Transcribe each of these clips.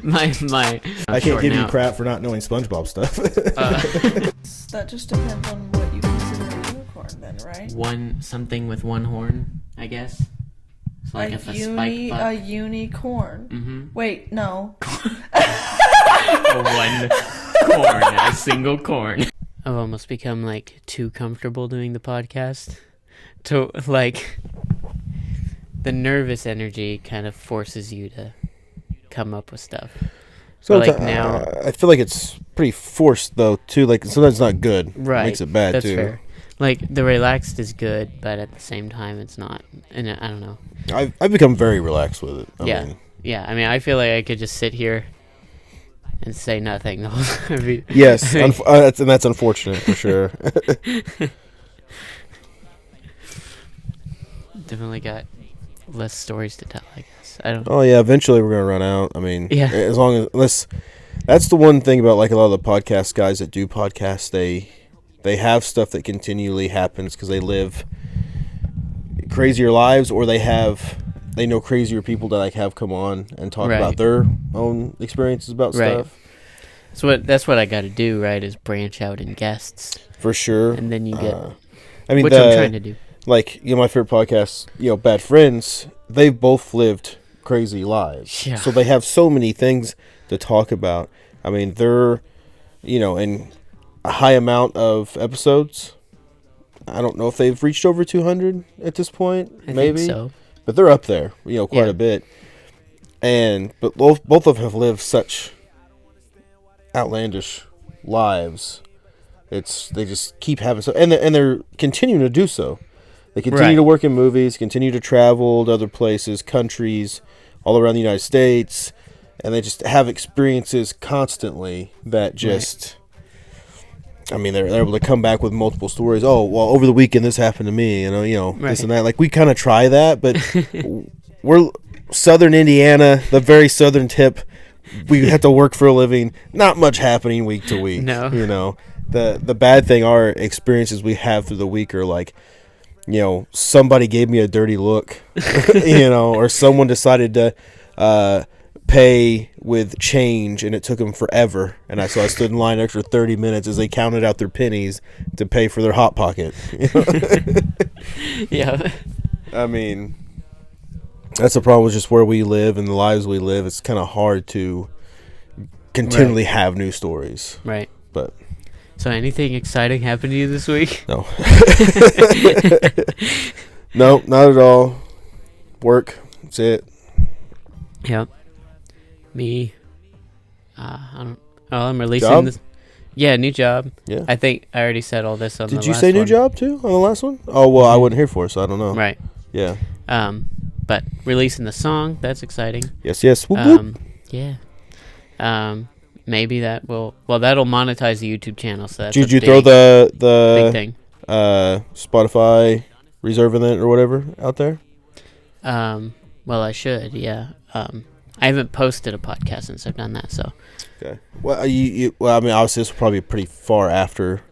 my. I can't give you crap for not knowing SpongeBob stuff. That just depends on what you consider a unicorn, then, right? Something with one horn, I guess. So like if a spike butt. A unicorn. Mm-hmm. Wait, no. One corn, a single corn. I've almost become like too comfortable doing the podcast. To like, the nervous energy kind of forces you to come up with stuff. So like now, I feel like it's pretty forced though too. Like sometimes it's not good. Right, it makes it bad that's too. Fair. Like the relaxed is good, but at the same time it's not. And I don't know. I've become very relaxed with it. I mean, I mean, I feel like I could just sit here and say nothing. Yes, and that's unfortunate for sure. Definitely got less stories to tell, I guess. I don't. Oh yeah, eventually we're gonna run out. I mean, yeah. Unless that's the one thing about like a lot of the podcast guys that do podcasts, they have stuff that continually happens because they live crazier lives, or they know crazier people that like have come on and talk about their own experiences about stuff. So that's what I got to do, right? Is branch out in guests for sure, and then you get. Which I'm trying to do. Like, my favorite podcast, Bad Friends, they've both lived crazy lives. Yeah. So they have so many things to talk about. I mean, they're, in a high amount of episodes. I don't know if they've reached over 200 at this point. I maybe. think so. But they're up there, quite a bit. But both of them have lived such outlandish lives. They just keep having so, and they're continuing to do so. They continue to work in movies, continue to travel to other places, countries, all around the United States, and they just have experiences constantly that just, I mean, they're able to come back with multiple stories. Oh, well, over the weekend this happened to me, this and that. Like, we kind of try that, but we're southern Indiana, the very southern tip. We have to work for a living. Not much happening week to week. No. The bad thing, our experiences we have through the week are like, somebody gave me a dirty look, or someone decided to pay with change and it took them forever. And I stood in line an extra 30 minutes as they counted out their pennies to pay for their Hot Pocket. Yeah. I mean, that's the problem with just where we live and the lives we live. It's kind of hard to continually have new stories. Right. But. So anything exciting happened to you this week? No. No, not at all. Work. That's it. Yep. Me. I'm releasing job? this. Yeah, new job. Yeah. I think I already said all this on the last one. Did you say new job too on the last one? Oh, well, I wasn't here for it, so I don't know. Right. Yeah. But releasing the song, that's exciting. Yes. Whoop, whoop. Yeah. Maybe that'll monetize the YouTube channel. So that's Did you throw the big thing. Spotify reserve event or whatever out there? Well, I should. Yeah. I haven't posted a podcast since I've done that. So. Okay. Well, I mean, obviously, this will probably be pretty far after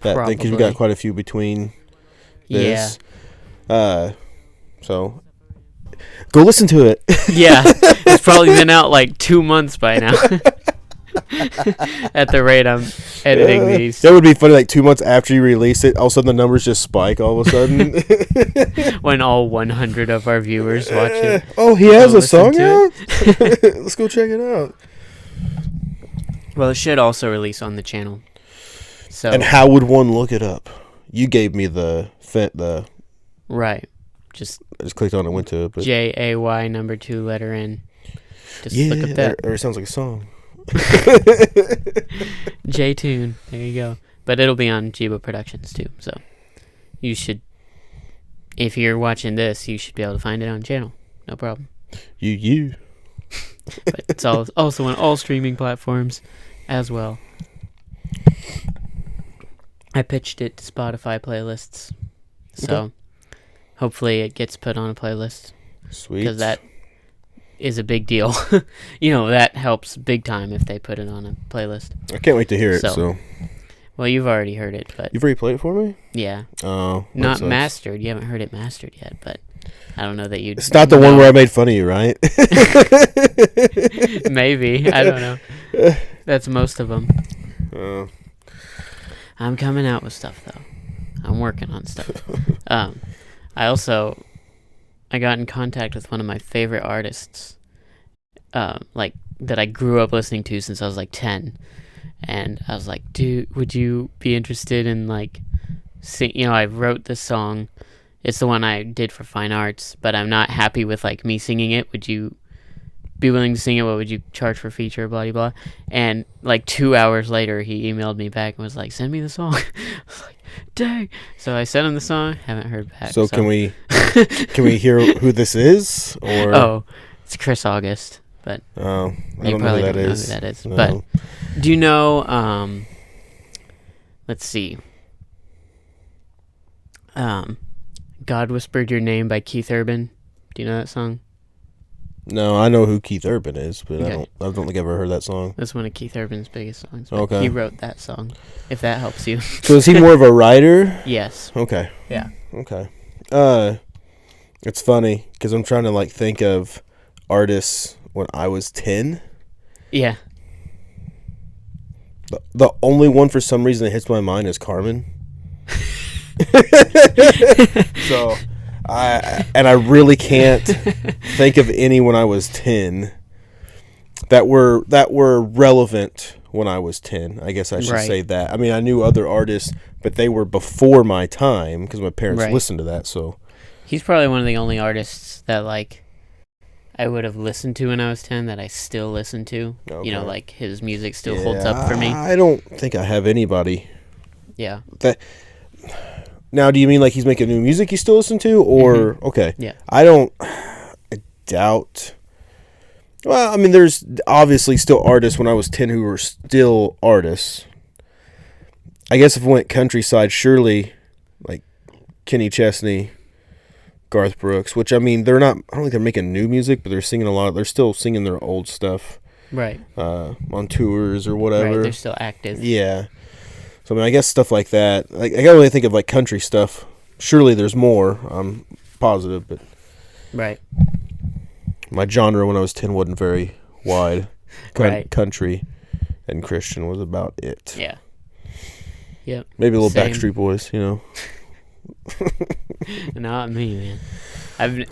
that thing because we got quite a few between this. Yeah. So. Go listen to it. Yeah, it's probably been out like 2 months by now. At the rate I'm editing these. That would be funny, like 2 months after you release it, all of a sudden the numbers just spike all of a sudden. When all 100 of our viewers watch it. Oh, he has a song out? Let's go check it out. Well, it should also release on the channel. So. And how would one look it up? You gave me the Right. I just clicked on it and went to it. But JAY number 2 letter N. Just look up that. Or it sounds like a song. J-Tune. There you go. But it'll be on Jibo Productions too. So you should, if you're watching this, you should be able to find it on the channel. No problem. You. But it's also on all streaming platforms as well. I pitched it to Spotify playlists. So hopefully it gets put on a playlist. Sweet. Because that is a big deal. That helps big time if they put it on a playlist. I can't wait to hear it. So. Well, you've already heard it, but you've already played it for me? Yeah. Oh. Not mastered. You haven't heard it mastered yet, but I don't know that you. It's not the one where I made fun of you, right? Maybe. I don't know. That's most of them. I'm coming out with stuff, though. I'm working on stuff. I got in contact with one of my favorite artists, like, that I grew up listening to since I was, like, 10. And I was like, dude, would you be interested in, like, I wrote this song. It's the one I did for Fine Arts, but I'm not happy with, like, me singing it. Would you be willing to sing it? What would you charge for feature? Blah, blah, blah. And, like, 2 hours later, he emailed me back and was like, send me the song. I was like, dang. So I sent him the song. Haven't heard back. So can we hear who this is? Or Oh, it's Chris August. But I don't you know probably who that don't know is. who that is. No. But do you know, let's see. God Whispered Your Name by Keith Urban. Do you know that song? No, I know who Keith Urban is, but Okay. I don't think I've ever heard that song. That's one of Keith Urban's biggest songs. But Okay. He wrote that song, if that helps you. So is he more of a writer? Yes. Okay. Yeah. Okay. It's funny because I'm trying to like think of artists when I was 10. Yeah. The only one for some reason that hits my mind is Carmen. So I really can't think of any when I was 10 that were relevant when I was 10. I guess I should Right. say that. I mean, I knew other artists, but they were before my time because my parents Right. listened to that. So He's probably one of the only artists that, like, I would have listened to when I was 10 that I still listen to. Okay. You know, like, his music still holds up for me. I don't think I have anybody. Yeah. Now, do you mean like he's making new music you still listen to, or okay? Yeah. I doubt. Well, I mean, there's obviously still artists when I was 10 who were still artists. I guess if we went countryside, surely like Kenny Chesney, Garth Brooks, which I mean, they're not. I don't think they're making new music, but they're singing a lot. They're still singing their old stuff, Right. on tours or whatever. Right. They're still active. Yeah. So, I mean, I guess stuff like that. Like, I gotta really think of, like, country stuff. Surely there's more. I'm positive, but Right. my genre when I was 10 wasn't very wide. Right. Country and Christian was about it. Yeah. Yep. Maybe a little Same. Backstreet Boys, you know. Not me, man.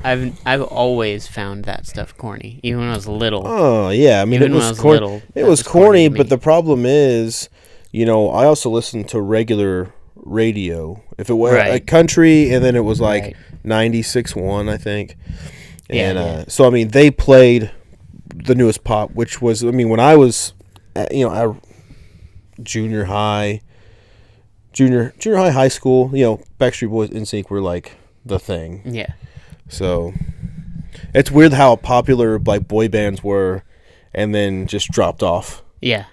I've always found that stuff corny, even when I was little. Oh, yeah. I mean, Even it when was I was corny. little, It that was was corny corny, to but me. the problem is, you know, I also listened to regular radio. If it was Right. a country, and then it was like Right. 96.1, I think. Yeah, And yeah. so, I mean, they played the newest pop, which was, I mean, when I was, junior high, high school, you know, Backstreet Boys, NSYNC were like the thing. Yeah. So it's weird how popular like boy bands were, and then just dropped off. Yeah.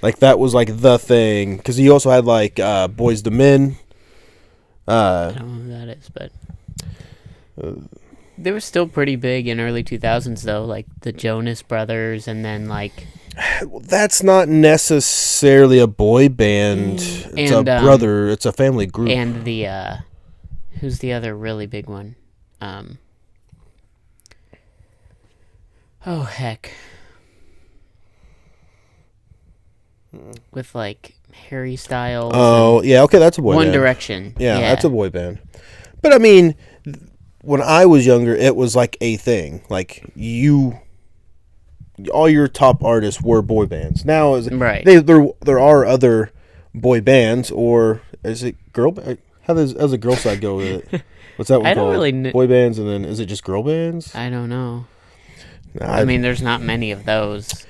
Like that was like the thing, because he also had like Boys to Men. I don't know who that is, but they were still pretty big in early 2000s, though, like the Jonas Brothers, and then like That's not necessarily a boy band. It's And, a brother. It's a family group. and the who's the other really big one? Oh heck, with like Harry Styles. Oh yeah, okay, that's a boy One band. Direction. Yeah, that's a boy band. But I mean, when I was younger, it was like a thing. Like all your top artists were boy bands. Now, Right. there are other boy bands, or is it girl? How does a girl side go with it? What's that one I called? don't really boy bands, and then is it just girl bands? I don't know. Nah, I mean, there's not many of those.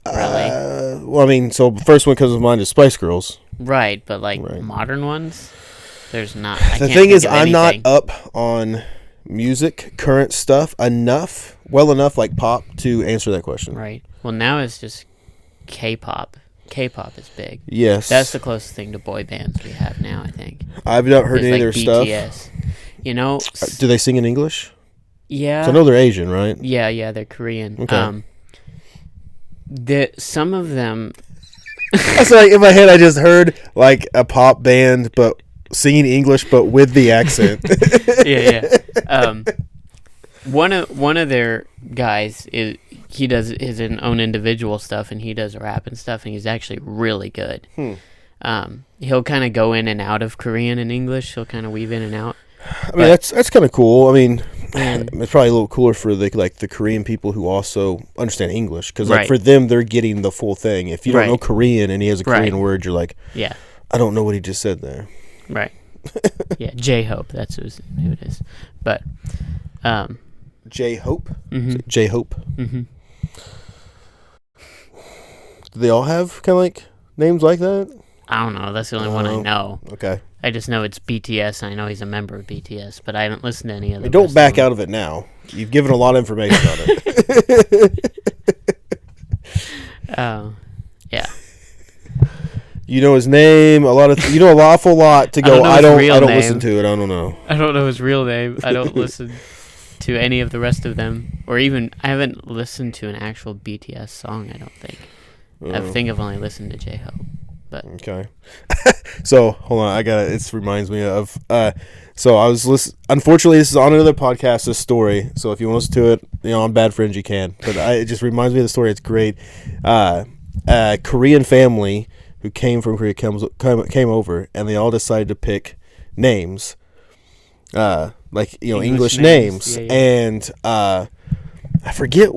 Really. well, I mean, so the first one comes to mind is Spice Girls. Right, but like Right. modern ones, there's not. I The can't thing think is, of I'm not anything. up on music, current stuff enough, like pop, to answer that question. Right. Well, now it's just K-pop. K-pop is big. Yes, That's the closest thing to boy bands we have now, I think. I've not heard It's any like of their stuff. BTS. You know, Do they sing in English? yeah. 'Cause I know they're Asian, right? Yeah, they're Korean. Okay. Some of them, That's like in my head. I just heard like a pop band, but singing English but with the accent. Yeah. One of their guys he does his own individual stuff, and he does rap and stuff, and he's actually really good. He'll kind of go in and out of Korean and English. He'll kind of weave in and out. I mean, that's kind of cool. I mean, it's probably a little cooler for the Korean people who also understand English, because like for them, they're getting the full thing. If you don't know Korean and he has a Korean word, you're like, I don't know what he just said there. Right. Yeah, J-Hope. That's who it is. But J-Hope? Mm-hmm. J-Hope? Mm-hmm. Do they all have kind of like names like that? I don't know. That's the only one I know. Okay. I just know it's BTS. I know he's a member of BTS, but I haven't listened to any of them. Don't back out of it now. You've given a lot of information on it. Yeah. You know his name, you know an awful lot to go. I don't listen to it. I don't know. I don't know his real name. I don't listen to any of the rest of them, or even I haven't listened to an actual BTS song. I don't think. I think I've only listened to J-Hope. But okay. So hold on, it reminds me of so I was listening. Unfortunately, this is on another podcast, this story, so if you want to listen to it, on Bad Friends you can, but it just reminds me of the story. It's great. A Korean family who came from Korea came over, and they all decided to pick names, like English names. Yeah. And I forget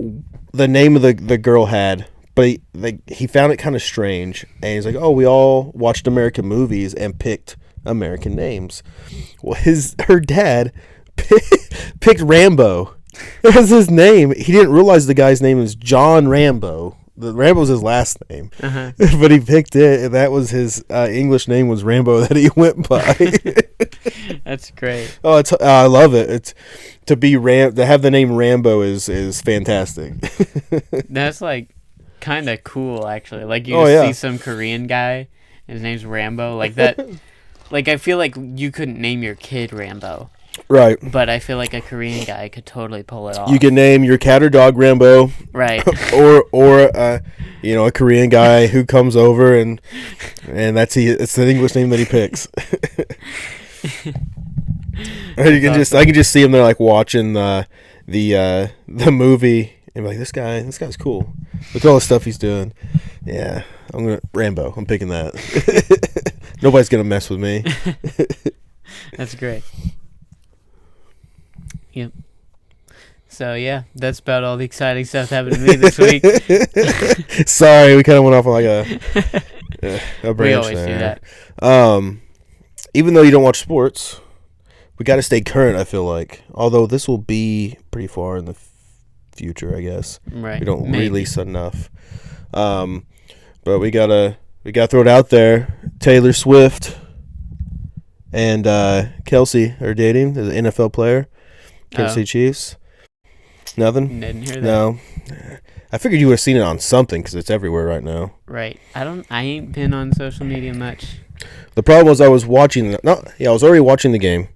the name of the girl had. But he found it kind of strange, and he's like, "Oh, we all watched American movies and picked American names." Well, her dad picked Rambo. That was his name. He didn't realize the guy's name is John Rambo. Rambo's his last name, but he picked it, and that was his English name was Rambo that he went by. That's great. Oh, I love it. It's to have the name Rambo is fantastic. That's like kind of cool, actually. Like you see some Korean guy, his name's Rambo, like that. Like I feel like you couldn't name your kid Rambo, right? But I feel like a Korean guy could totally pull it off. You can name your cat or dog Rambo, right? or a Korean guy who comes over and it's the English name that he picks. I can just see him there like watching the movie and be like, this guy's cool. Look at all the stuff he's doing. Yeah, Rambo. I'm picking that. Nobody's gonna mess with me. That's great. Yep. So yeah, that's about all the exciting stuff happened to me this week. Sorry, we kind of went off on like a branch. We always there. do that. Even though you don't watch sports, we got to stay current. I feel like, although this will be pretty far in the future, I guess. Right. We don't release enough. But we gotta throw it out there. Taylor Swift and Kelsey are dating. The NFL player, Kansas City Chiefs. Nothing. Didn't hear that. No. I figured you would have seen it on something because it's everywhere right now. Right. I ain't been on social media much. The problem was I was already watching the game.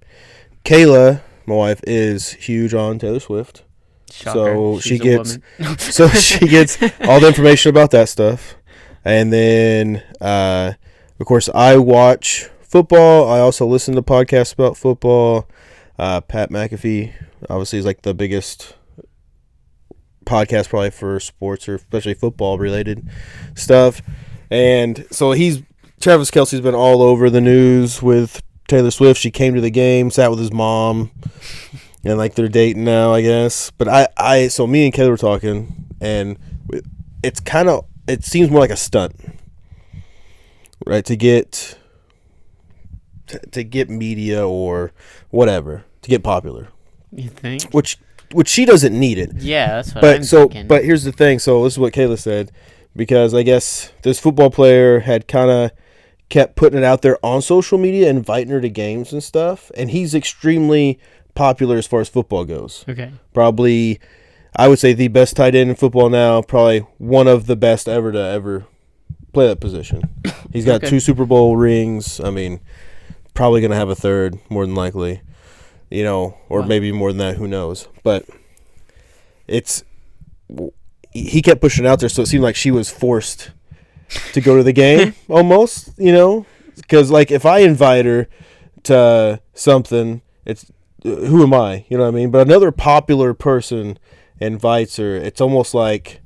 Kayla, my wife, is huge on Taylor Swift. Shocker. So she gets all the information about that stuff. And then of course I watch football. I also listen to podcasts about football. Pat McAfee obviously is like the biggest podcast probably for sports or especially football related stuff. And so Travis Kelce's been all over the news with Taylor Swift. She came to the game, sat with his mom, and like they're dating now, I guess. But so me and Kayla were talking, and it seems more like a stunt, right? To get media or whatever, to get popular. You think? Which she doesn't need it. Yeah, that's what I'm thinking. But here's the thing. So this is what Kayla said, because I guess this football player had kind of kept putting it out there on social media, inviting her to games and stuff, and he's extremely popular as far as football goes. Okay. Probably, I would say the best tight end in football now, probably one of the best ever to ever play that position. He's got 2 Super Bowl rings. I mean, probably going to have a third, more than likely. Or maybe more than that, who knows. But he kept pushing it out there, so it seemed like she was forced to go to the game almost, because like if I invite her, invite something, it's who am I? You know what I mean? But another popular person invites her. It's almost like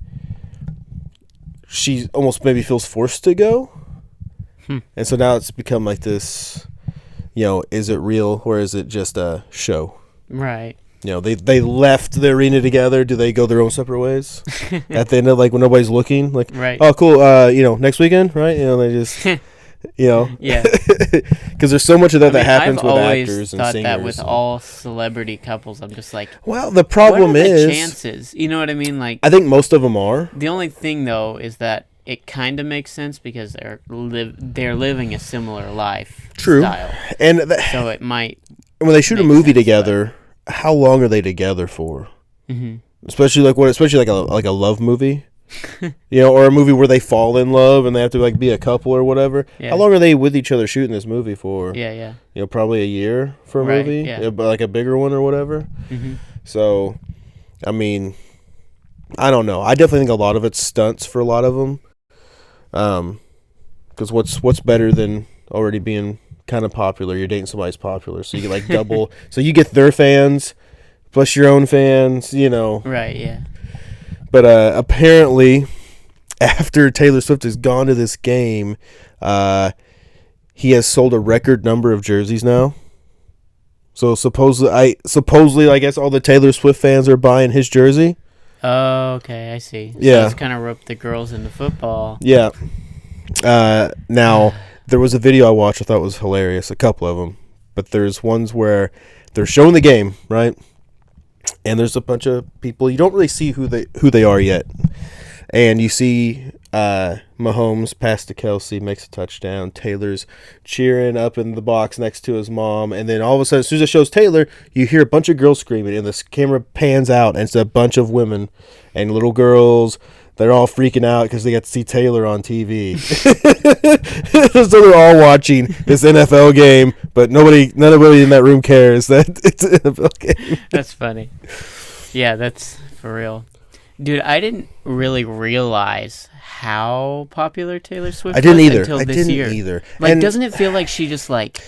she almost maybe feels forced to go. And so now it's become like this, is it real or is it just a show? Right. They left the arena together. Do they go their own separate ways at the end of, like, when nobody's looking? Like, right. Oh, cool. Next weekend, right? They just, Yeah. Because there's so much of that happens with actors and singers. I've always thought that with all celebrity couples. I'm just like, well, the problem what are is the chances. You know what I mean? Like, I think most of them are. The only thing though is that it kind of makes sense because they're living a similar life style. And so it might. When they shoot a movie together, how long are they together for? Mm-hmm. Especially like a love movie, or a movie where they fall in love and they have to like be a couple or whatever. Yeah. How long are they with each other shooting this movie for? Yeah. Probably a year for a movie, but like a bigger one or whatever. Mm-hmm. So, I mean, I don't know. I definitely think a lot of it's stunts for a lot of them. Because what's better than already being kind of popular? You're dating somebody's popular, so you get like double. So you get their fans plus your own fans, Right, yeah. But apparently, after Taylor Swift has gone to this game, he has sold a record number of jerseys now. So supposedly, I guess all the Taylor Swift fans are buying his jersey. Oh, okay, I see. So yeah, it's kind of roped the girls into football. Yeah. Now, there was a video I watched I thought was hilarious, a couple of them. But there's ones where they're showing the game, right? And there's a bunch of people. You don't really see who they are yet. And you see Mahomes pass to Kelsey, makes a touchdown. Taylor's cheering up in the box next to his mom. And then all of a sudden, as soon as it shows Taylor, you hear a bunch of girls screaming. And the camera pans out, and it's a bunch of women and little girls. They're all freaking out because they got to see Taylor on TV. So they're all watching this NFL game, but nobody in that room cares that it's an NFL game. That's funny. Yeah, that's for real. Dude, I didn't really realize how popular Taylor Swift was until this year. I didn't either. Like, and doesn't it feel like she just like...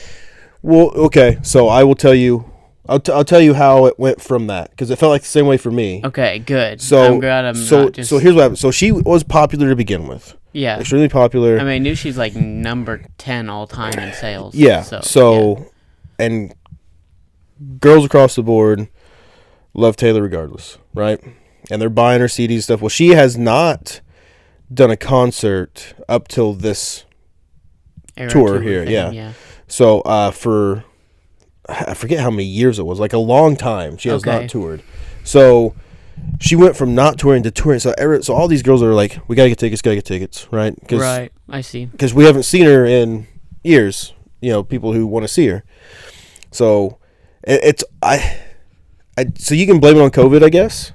Well, okay, so I will tell you... I'll tell you how it went from that, because it felt like the same way for me. Okay, good. So I'm glad I'm not just... So here's what happened. So she was popular to begin with. Yeah. Extremely popular. I mean, I knew she's like number 10 all time in sales. Yeah. And girls across the board love Taylor regardless, right? And they're buying her CDs and stuff. Well, she has not done a concert up till this tour here. Yeah. So for... I forget how many years it was, like a long time. She has not toured. So she went from not touring to touring. So all these girls are like, we got to get tickets, right? Right, I see. Because we haven't seen her in years, people who want to see her. So so you can blame it on COVID, I guess,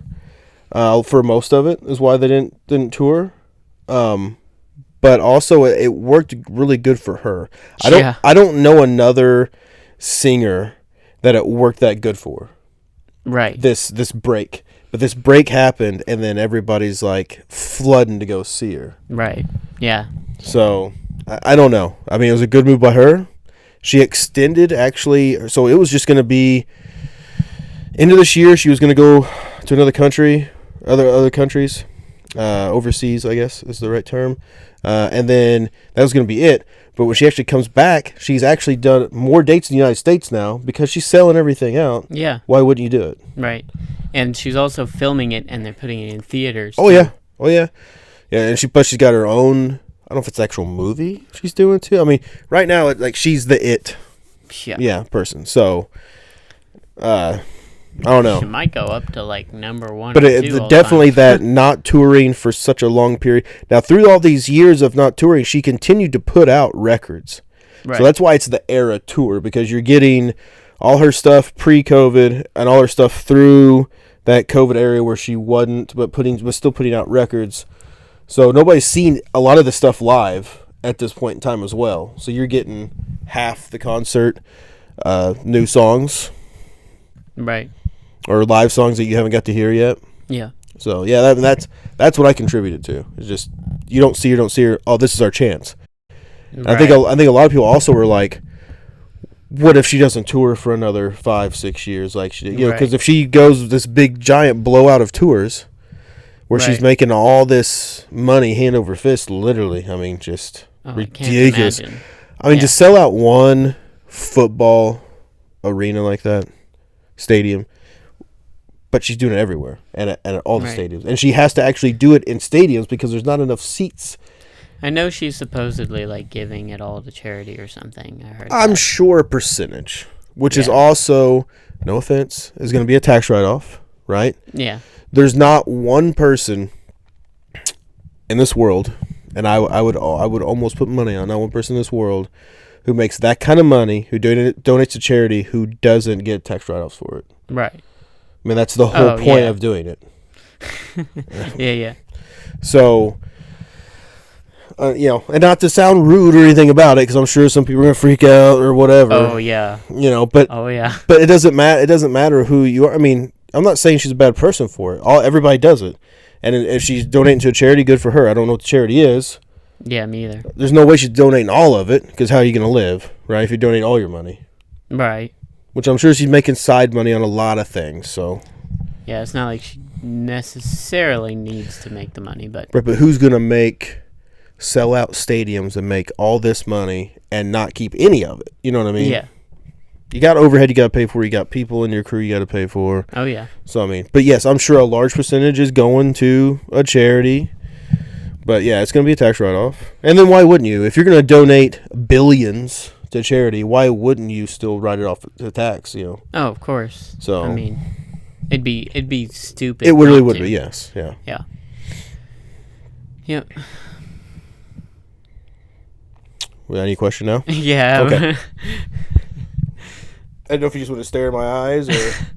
for most of it is why they didn't tour. But also it worked really good for her. I don't know another singer that it worked that good for. Right. This break. But this break happened, and then everybody's like flooding to go see her. Right. Yeah. So I don't know. I mean, it was a good move by her. She extended actually, so it was just going to be end of this year. She was going to go to another country, other countries, overseas, I guess is the right term. And then that was going to be it. But when she actually comes back, she's actually done more dates in the United States now because she's selling everything out. Yeah. Why wouldn't you do it? Right. And she's also filming it, and they're putting it in theaters. Oh, yeah. Yeah, and she's got her own, I don't know if it's an actual movie she's doing, too. I mean, right now, she's the it person. So, I don't know. She might go up to number one. But definitely that not touring for such a long period. Now, through all these years of not touring, she continued to put out records. Right. So that's why it's the era tour, because you're getting all her stuff pre-COVID and all her stuff through that COVID area where she wasn't, but was still putting out records. So nobody's seen a lot of the stuff live at this point in time as well. So you're getting half the concert, new songs. Right. Or live songs that you haven't got to hear yet. Yeah. So yeah, that's what I contributed to. It's just you don't see her. Oh, this is our chance. Right. I think a lot of people also were like, what if she doesn't tour for another 5-6 years like she did? You know, Right. because if she goes this big giant blowout of tours where she's Right. making all this money hand over fist, literally, I mean, just ridiculous. I can't imagine. I mean, Yeah. just sell out one football arena like that, stadium. But she's doing it everywhere and at all the Right. stadiums. And she has to actually do it in stadiums because there's not enough seats. I know she's supposedly like giving it all to charity or something. I heard. I'm that. sure a percentage, which is Yeah. also, no offense, is going to be a tax write-off, right? Yeah. There's not one person in this world, and I would almost put money on not one person in this world who makes that kind of money, who donates to charity, who doesn't get tax write-offs for it. Right. I mean, that's the whole point yeah. of doing it. Yeah. So, you know, and not to sound rude or anything about it, because I'm sure some people are gonna freak out or whatever. Oh yeah. You know, but Oh yeah. but it doesn't matter. It doesn't matter who you are. I mean, I'm not saying she's a bad person for it. Everybody does it, and if she's donating to a charity, good for her. I don't know what the charity is. Yeah, me either. There's no way she's donating all of it, because how are you gonna live, right? If you donate all your money, Right. which I'm sure she's making side money on a lot of things. So, Yeah, it's not like she necessarily needs to make the money, but right, but who's gonna sell out stadiums and make all this money and not keep any of it? You know what I mean? yeah. You got overhead you got to pay for. You got people in your crew you got to pay for. Oh yeah. So, I mean, but yes, I'm sure a large percentage is going to a charity. But yeah, it's going to be a tax write-off. And then why wouldn't you? If you're going to donate billions to charity, why wouldn't you still write it off to tax, you know? Oh, of course. So, I mean, it'd be stupid. it really not would to. be, yes. Yeah. Yeah. Yep. Well, any question now? Yeah. Okay. I don't know if you just want to stare in my eyes or...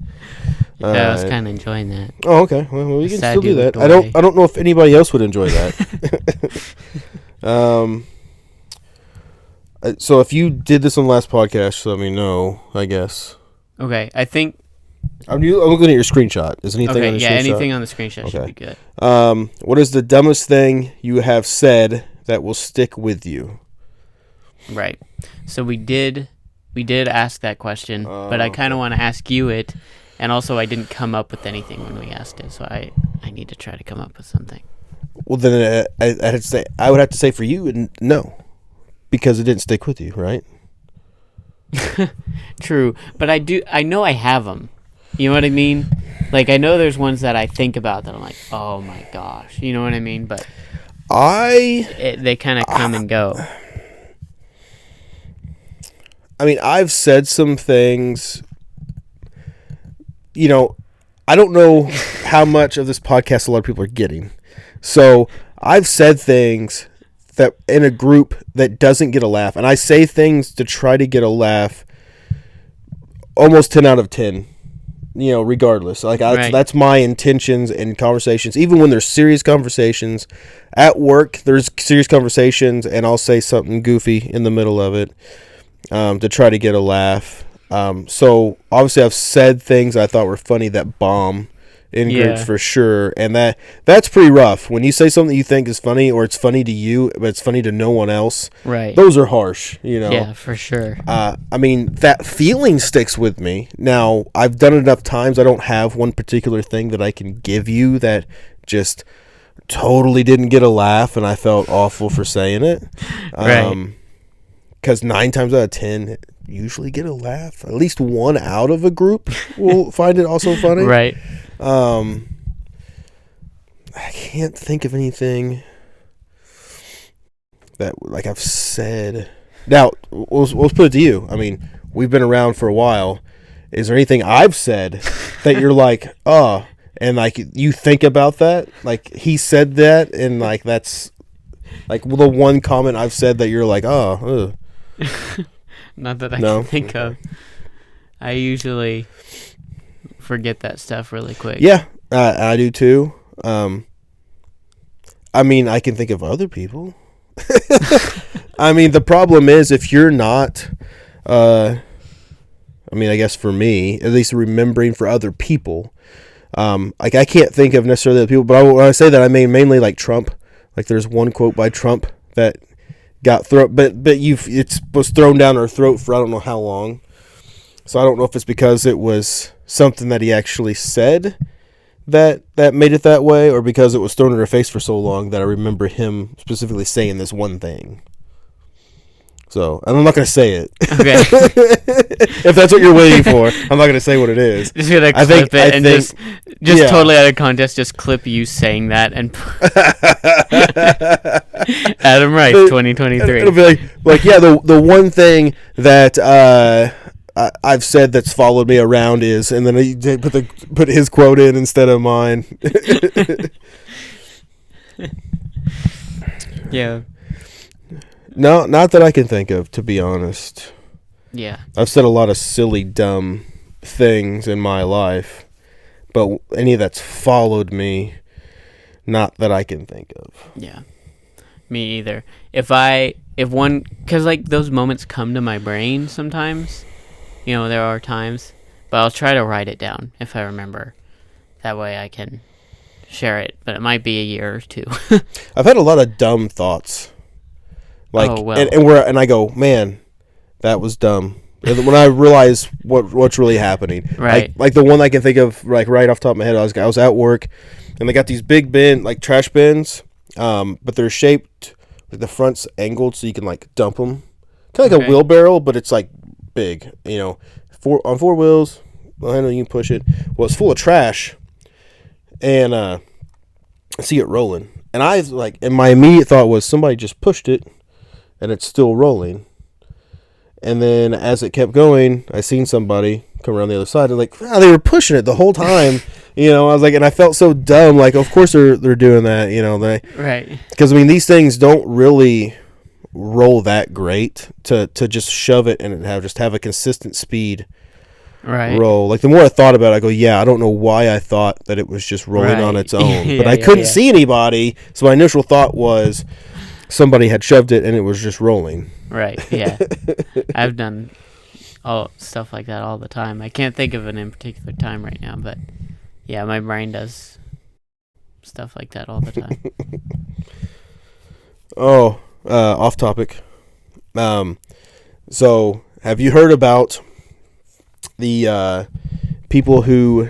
I was kind of enjoying that. Oh, okay. Well, we can Sad still do dude that. with I don't know if anybody else would enjoy that. So if you did this on the last podcast, let me know, I guess. Okay, I think. I'm looking at your screenshot. Is anything Okay, on the yeah, screenshot? anything on the screenshot should Okay. be good. What is the dumbest thing you have said that will stick with you? Right. So we did ask that question, but I kind of want to ask you it, and also I didn't come up with anything when we asked it, so I need to try to come up with something. Well, then I would have to say for you, no, because it didn't stick with you, right? True, but I know I have them. You know what I mean? Like, I know there's ones that I think about that I'm like, oh my gosh, you know what I mean? But they kind of come and go. I mean, I've said some things, you know, I don't know how much of this podcast a lot of people are getting. So I've said things that in a group that doesn't get a laugh, and I say things to try to get a laugh almost 10 out of 10, you know, regardless. Like, Right. that's my intentions in conversations, even when there's serious conversations. At work, there's serious conversations, and I'll say something goofy in the middle of it. To try to get a laugh. So obviously I've said things I thought were funny that bomb in groups for sure, and that's pretty rough. When you say something you think is funny, or it's funny to you but it's funny to no one else, Right. those are harsh, you know. Yeah, for sure. I mean, that feeling sticks with me. Now, I've done it enough times. I don't have one particular thing that I can give you that just totally didn't get a laugh and I felt awful for saying it. Right. Because 9 times out of 10 usually get a laugh. At least one out of a group will find it also funny. Right. I can't think of anything that, like, I've said. Now, we'll put it to you. I mean, we've been around for a while. Is there anything I've said that you're like, oh, and like you think about that? Like, he said that, and like that's like the one comment I've said that you're like, oh, ugh. Not that I No? can think of. I usually forget that stuff really quick. Yeah, I do too. I mean, I can think of other people. I mean, the problem is if you're not, I mean, I guess for me, at least remembering for other people, like I can't think of necessarily other people, but when I say that, I mean mainly like Trump. Like there's one quote by Trump that got thrown, but it was thrown down her throat for I don't know how long. So I don't know if it's because it was something that he actually said that made it that way, or because it was thrown in her face for so long that I remember him specifically saying this one thing. So, and I'm not going to say it. Okay. If that's what you're waiting for, I'm not going to say what it is. Just going to clip it and just totally out of context, just clip you saying that and Adam Rice, 2023. It'll be like yeah, the one thing that I've said that's followed me around is, and then he put his quote in instead of mine. Yeah. No, not that I can think of, to be honest. Yeah. I've said a lot of silly, dumb things in my life, but any that's followed me, not that I can think of. Yeah. Me either. Because like those moments come to my brain sometimes. You know, there are times, but I'll try to write it down if I remember. That way I can share it, but it might be a year or two. I've had a lot of dumb thoughts. Like, and I go, man, that was dumb. When I realize what's really happening, right? Like the one I can think of, like right off the top of my head, I was at work, and they got these big trash bins, but they're shaped like the front's angled so you can like dump them, kind of like a wheelbarrow, but it's like big, you know, on four wheels. Well, I know you can push it. Well, it's full of trash, and I see it rolling, and and my immediate thought was somebody just pushed it. And it's still rolling. And then as it kept going, I seen somebody come around the other side and they were pushing it the whole time. You know, I was like, and I felt so dumb. Like, of course they're doing that. You know, right? Because I mean, these things don't really roll that great to just shove it and have a consistent speed. Right. Roll. Like the more I thought about it, I go, yeah, I don't know why I thought that it was just rolling on its own, but I couldn't see anybody. So my initial thought was, somebody had shoved it and it was just rolling. Right, yeah. I've done stuff like that all the time. I can't think of it in particular time right now, but yeah, my brain does stuff like that all the time. Off topic. So have you heard about the people who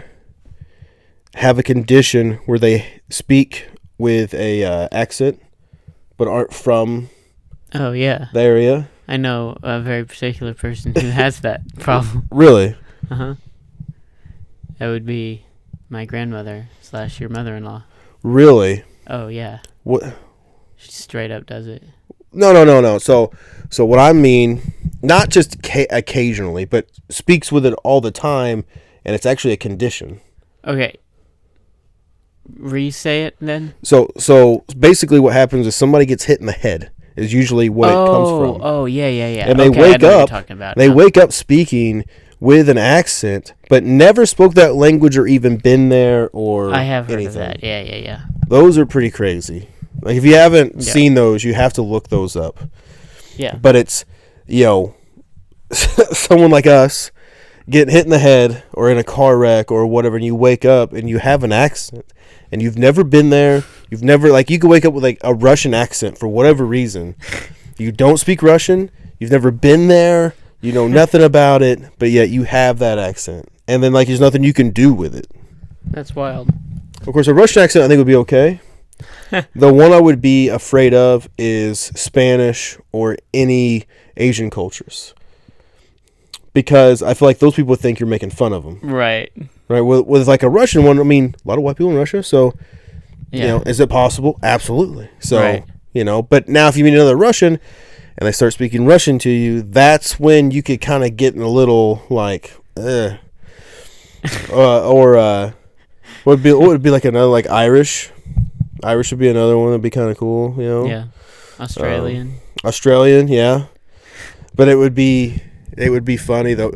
have a condition where they speak with a accent but aren't from the area? I know a very particular person who has that problem. Really? Uh-huh. That would be my grandmother / your mother-in-law. Really? Oh, yeah. What? She straight up does it. No. So what I mean, not just occasionally, but speaks with it all the time, and it's actually a condition. Okay. Re-say it then. So basically, what happens is somebody gets hit in the head. Is usually what it comes from. Oh, yeah. And they wake up. Wake up speaking with an accent, but never spoke that language or even been there or. I have heard anything. of that. Yeah. Those are pretty crazy. Like if you haven't seen those, you have to look those up. Yeah. But it's, someone like us getting hit in the head or in a car wreck or whatever, and you wake up and you have an accent. And you've never been there. You've never, you could wake up with, a Russian accent for whatever reason. You don't speak Russian. You've never been there. You know nothing about it. But yet you have that accent. And then, there's nothing you can do with it. That's wild. Of course, a Russian accent I think would be okay. The one I would be afraid of is Spanish or any Asian cultures. Because I feel like those people think you're making fun of them. Right. Right, with a Russian one, I mean, a lot of white people in Russia, so, is it possible? Absolutely. So, right. But now if you meet another Russian and they start speaking Russian to you, that's when you could kind of get in a little, what would be another, Irish? Irish would be another one that would be kind of cool, Yeah. Australian, yeah. But it would be funny, though.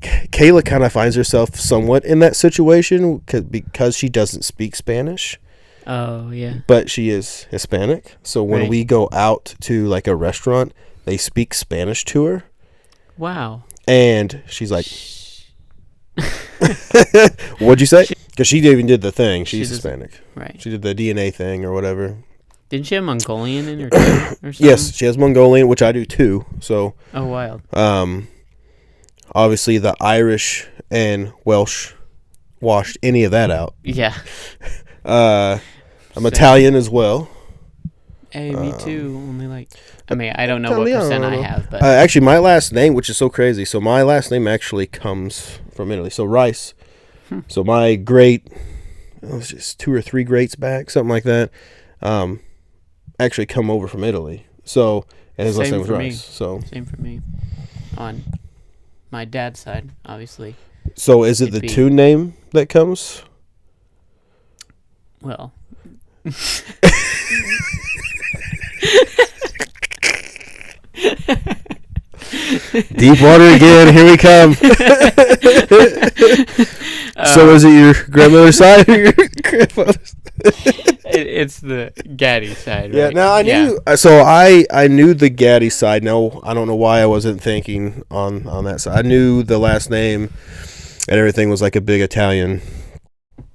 Kayla kind of finds herself somewhat in that situation because she doesn't speak Spanish. Oh, yeah. But she is Hispanic. So when we go out to a restaurant, they speak Spanish to her. Wow. And she's like, what'd you say? Because she even did the thing. She's Hispanic. Right. She did the DNA thing or whatever. Didn't she have Mongolian in her too, or something? Yes, she has Mongolian, which I do too. So, Oh, wild. obviously the Irish and Welsh washed any of that out. Yeah. I'm Same. Italian as well. Hey, me too. Only like, I mean, I don't know what percent I have, but Actually, my last name, which is so crazy, so my last name actually comes from Italy. So Rice. So my great, it was just 2 or 3 greats back, something like that, actually come over from Italy. So, and his last Same name was for Rice. me. So, same for me. On my dad's side, obviously. so is it It'd the be- 2 name that comes? Well, Deep water again. Here we come. So is it your grandmother's side or your grandfather's? it's the Gaddy side, right? Yeah. Now I knew. So I knew the Gaddy side. Now I don't know why I wasn't thinking on that side. I knew the last name and everything was like a big Italian.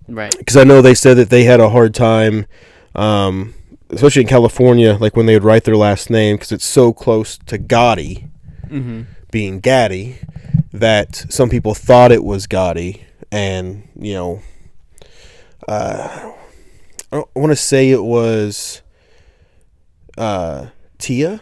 Right. Because I know they said that they had a hard time, especially in California, like when they would write their last name because it's so close to Gotti. Mm-hmm. Being Gaddy, that some people thought it was Gotti, and I want to say it was Tia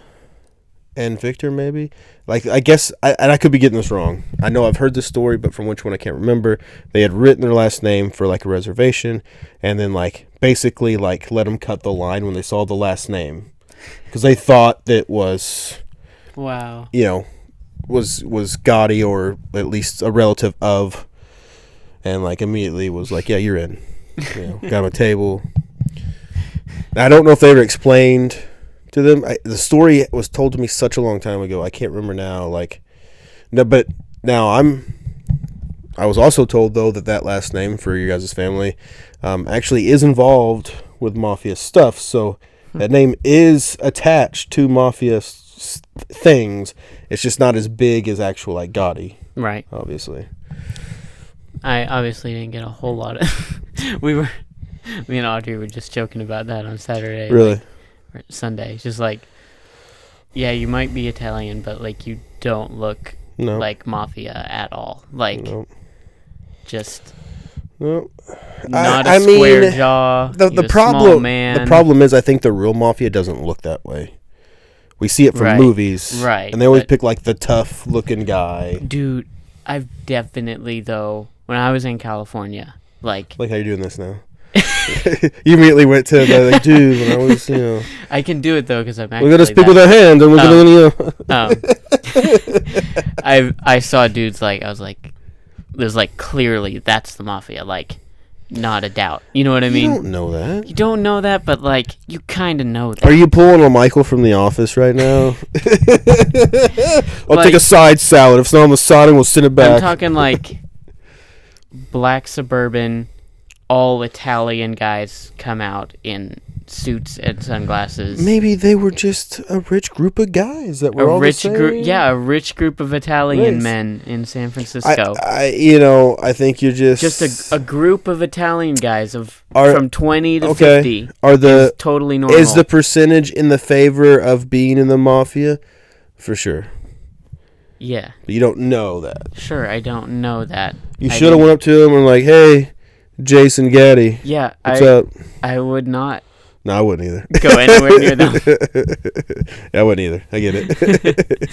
and Victor, maybe. Like, I guess, and I could be getting this wrong. I know I've heard this story, but from which one I can't remember. They had written their last name for like a reservation, and then like basically like let them cut the line when they saw the last name, because they thought that was. Wow. Was Gotti or at least a relative of, and like immediately was like, yeah, you're in. Got him a table. I don't know if they ever explained to them. The story was told to me such a long time ago. I can't remember now. But now I was also told though that last name for your guys' family, actually is involved with mafia stuff. So that name is attached to mafia things. It's just not as big as actual like Gotti, Right. obviously. I obviously didn't get a whole lot of. Me and Audrey were just joking about that on Saturday. Really? Or Sunday. Just like, yeah, you might be Italian, but like you don't look No. like mafia at all. Like, No. just No. not I a square mean, jaw. The you're a problem small man. the problem is I think the real mafia doesn't look that way. We see it from Right. movies, Right, and they always but- pick like the tough looking guy. Dude, I've definitely though when I was in California, like Like how you're doing this now. You immediately went to the like, dude. When I was, I can do it though because I'm actually. we're gonna speak with our hands, and we're gonna. I saw dudes like I was like, there's like clearly that's the mafia, like not a doubt. You know what I mean? You don't know that. You don't know that, but like you kind of know that. Are you pulling a Michael from The Office right now? I'll take a side salad. If it's not on the siding, we'll send it back. I'm talking like black suburban, all Italian guys come out in suits and sunglasses. Maybe they were just a rich group of guys that were all the same. A rich group of Italian Nice. men in San Francisco. I think you're Just a group of Italian guys Are- from 20 to okay. 50 Are the is totally normal. is the percentage in the favor of being in the mafia? For sure. Yeah, But you don't know that. sure, I don't know that. You I should have didn't- went up to him and like, hey, Jason Gaddy, Yeah, what's up? I would not No, I wouldn't either. go anywhere near them. Yeah, I wouldn't either. I get it.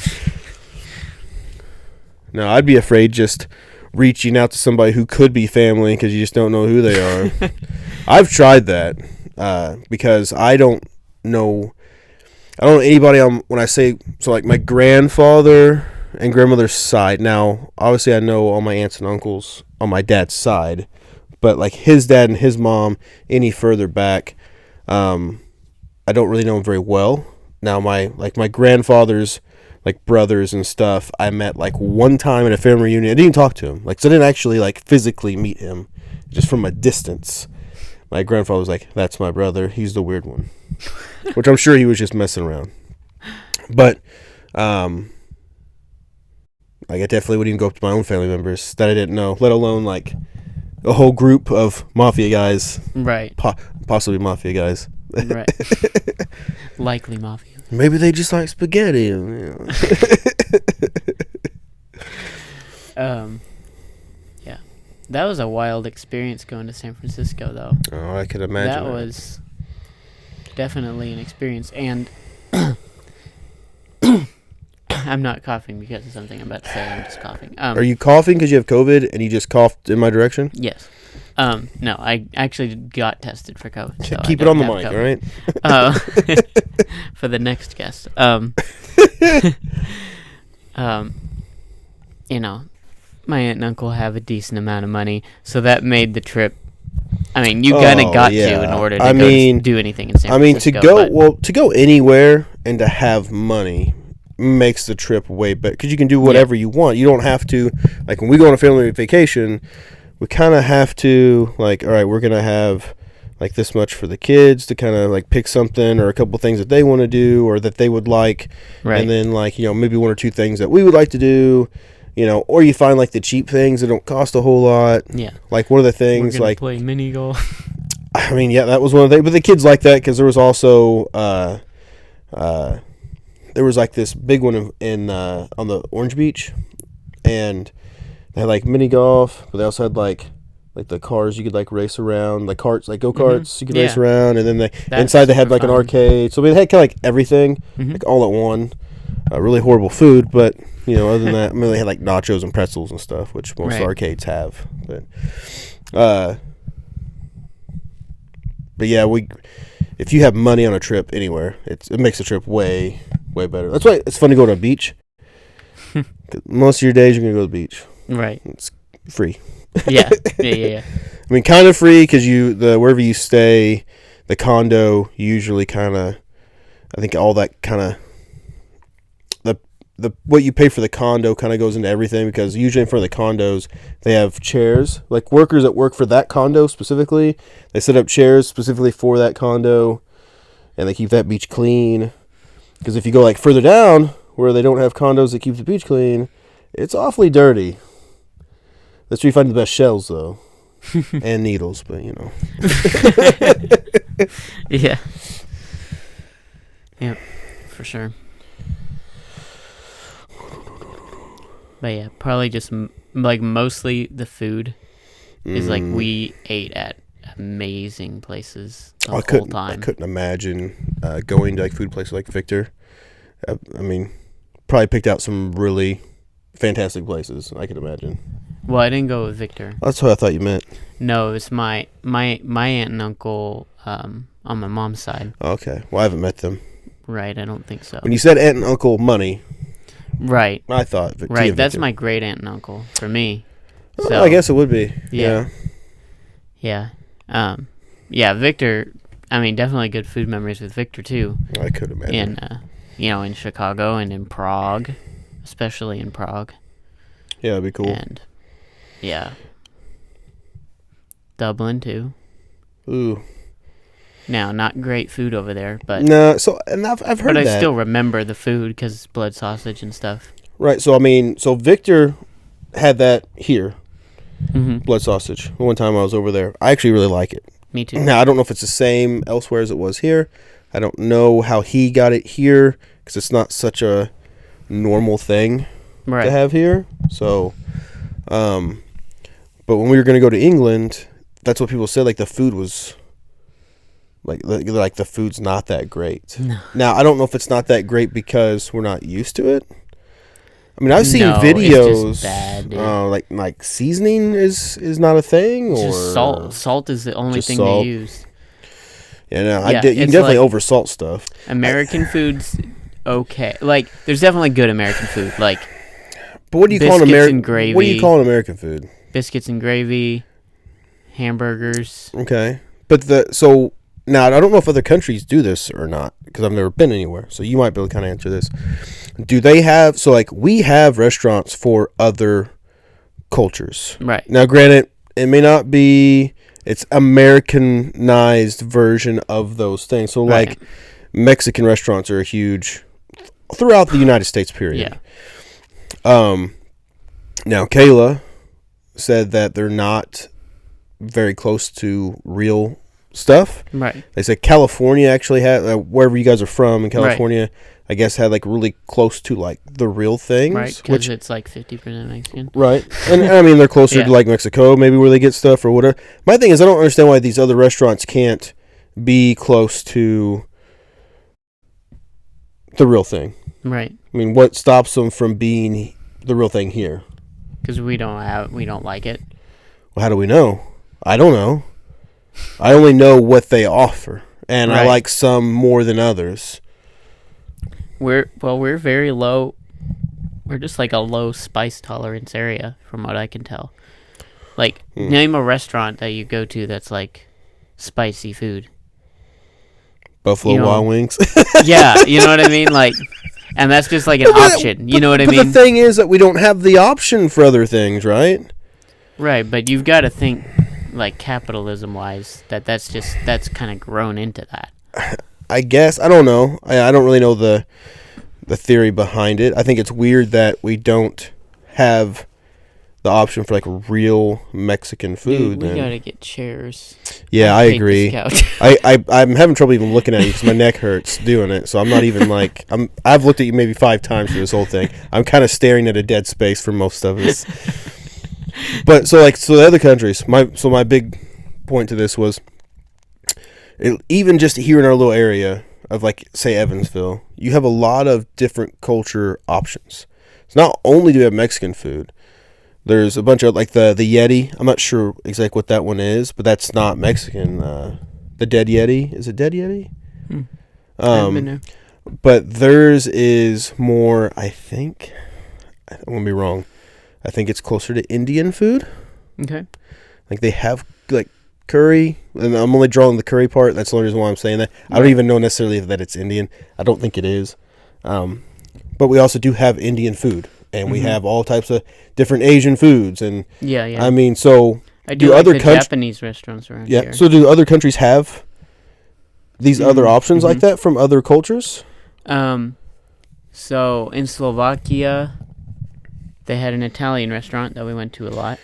No, I'd be afraid just reaching out to somebody who could be family because you just don't know who they are. I've tried that because I don't know anybody when I say, so like my grandfather and grandmother's side. Now, obviously I know all my aunts and uncles on my dad's side, but like his dad and his mom any further back, I don't really know them very well. Now my grandfather's like brothers and stuff, I met like one time at a family reunion. I didn't even talk to him. So I didn't actually like physically meet him, just from a distance. My grandfather was like, "That's my brother. He's the weird one," which I'm sure he was just messing around. But like I definitely wouldn't even go up to my own family members that I didn't know, let alone like a whole group of mafia guys, Right. possibly mafia guys. Right. Likely mafia. Maybe they just like spaghetti. You know. Yeah. That was a wild experience going to San Francisco, though. Oh, I could imagine. That was definitely an experience. And I'm not coughing because of something I'm about to say. I'm just coughing. Are you coughing because you have COVID and you just coughed in my direction? Yes. No, I actually got tested for COVID. So Keep it on the mic, all right? For the next guest. You know, my aunt and uncle have a decent amount of money, so that made the trip. I mean, you kind of got to in order to do anything in San Francisco. to go anywhere and to have money makes the trip way better because you can do whatever you want. You don't have to, like, when we go on a family vacation, we kind of have to, like, all right, we're going to have, like, this much for the kids to kind of, like, pick something or a couple things that they want to do or that they would like. Right. And then, like, you know, maybe one or two things that we would like to do, you know, or you find, like, the cheap things that don't cost a whole lot. Yeah. Like, one of the things, we're like, play mini golf. I mean, yeah, that was one of the, but the kids like that because there was also, there was, like, this big one in on the Orange Beach, and they had, like, mini golf, but they also had, like the cars you could, like, race around, like carts, like go-karts you could race around, and then inside they had, like, an arcade. So they had kind of, like, everything, like, all at one. Really horrible food, but, you know, other than that, I mean, they had, like, nachos and pretzels and stuff, which most arcades have. But yeah, if you have money on a trip anywhere, it makes the trip way better. That's why it's fun to go to a beach. Most of your days you're gonna go to the beach. Right. It's free. Yeah. I mean, kind of free because wherever you stay, the condo usually kind of, I think all that kind of the what you pay for the condo kind of goes into everything because usually in front of the condos they have chairs, like workers that work for that condo specifically. They set up chairs specifically for that condo, and they keep that beach clean. Because if you go, like, further down where they don't have condos that keep the beach clean, it's awfully dirty. That's where you find the best shells, though. And needles, but, you know. Yeah. Yep, for sure. But yeah, probably just, like, mostly the food is, like, we ate at amazing places the whole time. I couldn't imagine going to, like, food places like Victor. I mean, probably picked out some really fantastic places, I could imagine. Well, I didn't go with Victor. That's what I thought you meant. No, it's my aunt and uncle on my mom's side. Okay. Well, I haven't met them. Right, I don't think so. When you said aunt and uncle money. Right. I thought Victor. Right, that's my great aunt and uncle for me. So, I guess it would be. Yeah. Yeah. Yeah, Victor, I mean, definitely good food memories with Victor, too. I could imagine. In Chicago and in Prague, especially in Prague. Yeah, that'd be cool. And, yeah. Dublin, too. Ooh. Now, not great food over there, but... No, and I've heard that. But I still remember the food because it's blood sausage and stuff. Right, so, I mean, Victor had that here. Blood sausage. One time I was over there. I actually really like it. Me too. Now, I don't know if it's the same elsewhere as it was here. I don't know how he got it here because it's not such a normal thing to have here. So, but when we were going to go to England, that's what people said. Like, the food was, like the food's not that great. No. Now, I don't know if it's not that great because we're not used to it. I mean, I've seen videos. It's just bad, like seasoning is not a thing, or just salt. Salt is the only thing they use. Yeah, no, you can definitely oversalt stuff. American food's okay. Like, there's definitely good American food. Like, but what do you call American gravy? What do you call an American food? Biscuits and gravy, hamburgers. Okay, but now I don't know if other countries do this or not because I've never been anywhere. So you might be able to kind of answer this. Do they have we have restaurants for other cultures? Right. Now, granted, it may not be. It's Americanized version of those things. So, like, Mexican restaurants are huge throughout the United States, period. Yeah. Now, Kayla said that they're not very close to real stuff. Right. They said California actually had, wherever you guys are from in California, I guess had like really close to like the real things. Right, because it's like 50% Mexican. Right. And I mean, they're closer to like Mexico, maybe where they get stuff or whatever. My thing is, I don't understand why these other restaurants can't be close to the real thing. Right. I mean, what stops them from being the real thing here? Because we don't like it. Well, how do we know? I don't know. I only know what they offer, and I like some more than others. We're very low. We're just like a low spice tolerance area, from what I can tell. Like, name a restaurant that you go to that's like spicy food. Buffalo Wild Wings. Yeah, you know what I mean? Like, and that's just like an option. You know what I mean? But the thing is that we don't have the option for other things, right? Right, but you've got to think, like, capitalism-wise, that's kind of grown into that. I guess. I don't know. I don't really know the theory behind it. I think it's weird that we don't have the option for like real Mexican food. Dude, we gotta get chairs. Yeah, I agree. I'm having trouble even looking at you because my neck hurts doing it. So I'm not even like I've looked at you maybe 5 times through this whole thing. I'm kind of staring at a dead space for most of us. But so the other countries. My big point to this was even just here in our little area of like say Evansville, you have a lot of different culture options. So not only do we have Mexican food. There's a bunch of, like, the Yeti. I'm not sure exactly what that one is, but that's not Mexican. The Dead Yeti. Is it Dead Yeti? I haven't been there. But theirs is more, I think, I'm going to be wrong. I think it's closer to Indian food. Okay. Like, they have, like, curry. And I'm only drawing the curry part. That's the only reason why I'm saying that. I don't even know necessarily that it's Indian. I don't think it is. But we also do have Indian food. And we have all types of different Asian foods, and I mean, so I do like other Japanese restaurants around here. So do other countries have these other options like that from other cultures? So in Slovakia, they had an Italian restaurant that we went to a lot.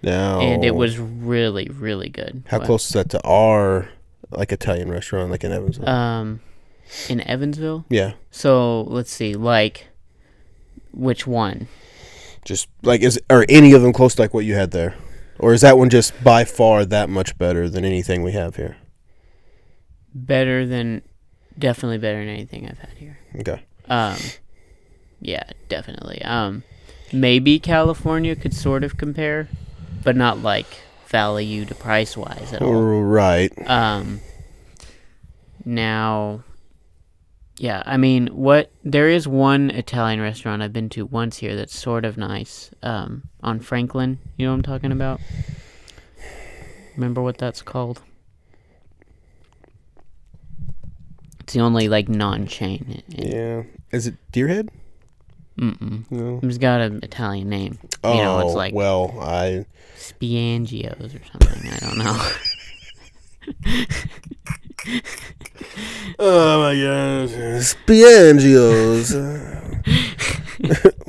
Now, and it was really, really good. How close is that to our like Italian restaurant, like in Evansville? In Evansville? Yeah. So let's see, like. Which one? Just like are any of them close to like what you had there, or is that one just by far that much better than anything we have here? Definitely better than anything I've had here. Okay. Yeah, definitely. Maybe California could sort of compare, but not like value to price wise at all. Right. Now. Yeah, I mean, there is one Italian restaurant I've been to once here that's sort of nice, on Franklin. You know what I'm talking about? Remember what that's called? It's the only, like, non-chain. Yeah. Is it Deerhead? No. It's got an Italian name. Oh, you know, it's like Spiangio's or something. I don't know. Oh my gosh, Spiangio's.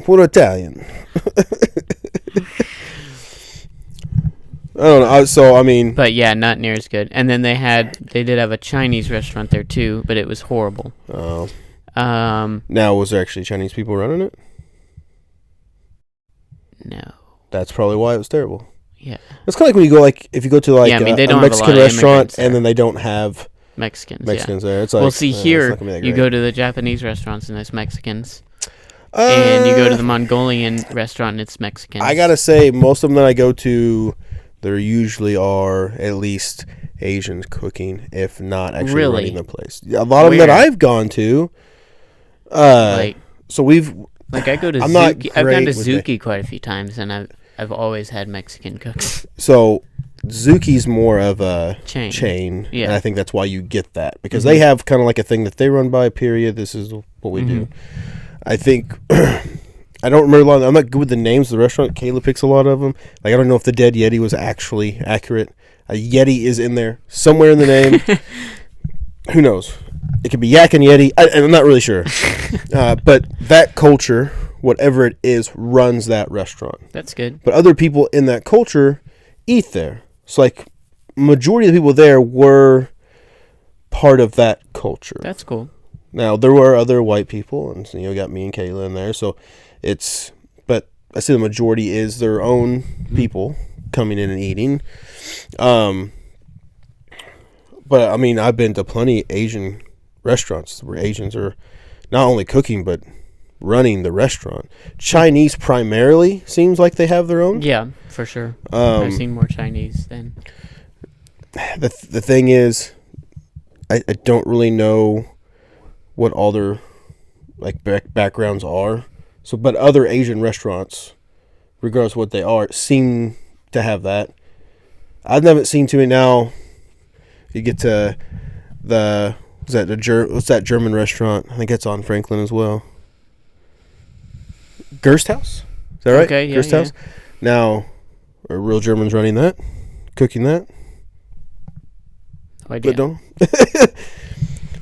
What Italian? I don't know. So I mean, but yeah, not near as good. And then they did have a Chinese restaurant there too, but it was horrible. Oh. Now, was there actually Chinese people running it? No. That's probably why it was terrible. Yeah. It's kind of like when you go if you go to like a Mexican restaurant and then they don't have Mexicans there. It's like, well, see, here you go to the Japanese restaurants and there's Mexicans, and you go to the Mongolian restaurant and it's Mexicans. I gotta say, most of them that I go to, there usually are at least Asians cooking, if not actually running the place. A lot of them that I've gone to, so we've I go to Zuki. I've gone to Zuki quite a few times, and I've always had Mexican cooks. So Zuki's more of a chain, yeah. And I think that's why you get that, because they have kind of like a thing that they run by, period. This is what we do. I think, I don't remember a lot of them. I'm not good with the names of the restaurant. Kayla picks a lot of them. Like, I don't know if the Dead Yeti was actually accurate. A Yeti is in there somewhere in the name. Who knows? It could be Yak and Yeti. I'm not really sure. But that culture, whatever it is, runs that restaurant. That's good. But other people in that culture eat there. It's like majority of the people there were part of that culture. That's cool. Now, there were other white people, and you got me and Kayla in there, so but I say the majority is their own people coming in and eating. But, I mean, I've been to plenty of Asian restaurants where Asians are not only cooking, but running the restaurant. Chinese primarily seems like they have their own. Yeah, for sure. I've seen more Chinese than... The thing is, I don't really know what all their like backgrounds are. So, but other Asian restaurants, regardless of what they are, seem to have that. I haven't seen too many now. You get to what's that German restaurant? I think it's on Franklin as well. Gersthaus? Is that right? Okay, yeah, Gersthaus? yeah. Now, are real Germans running that? Cooking that? No idea. But don't.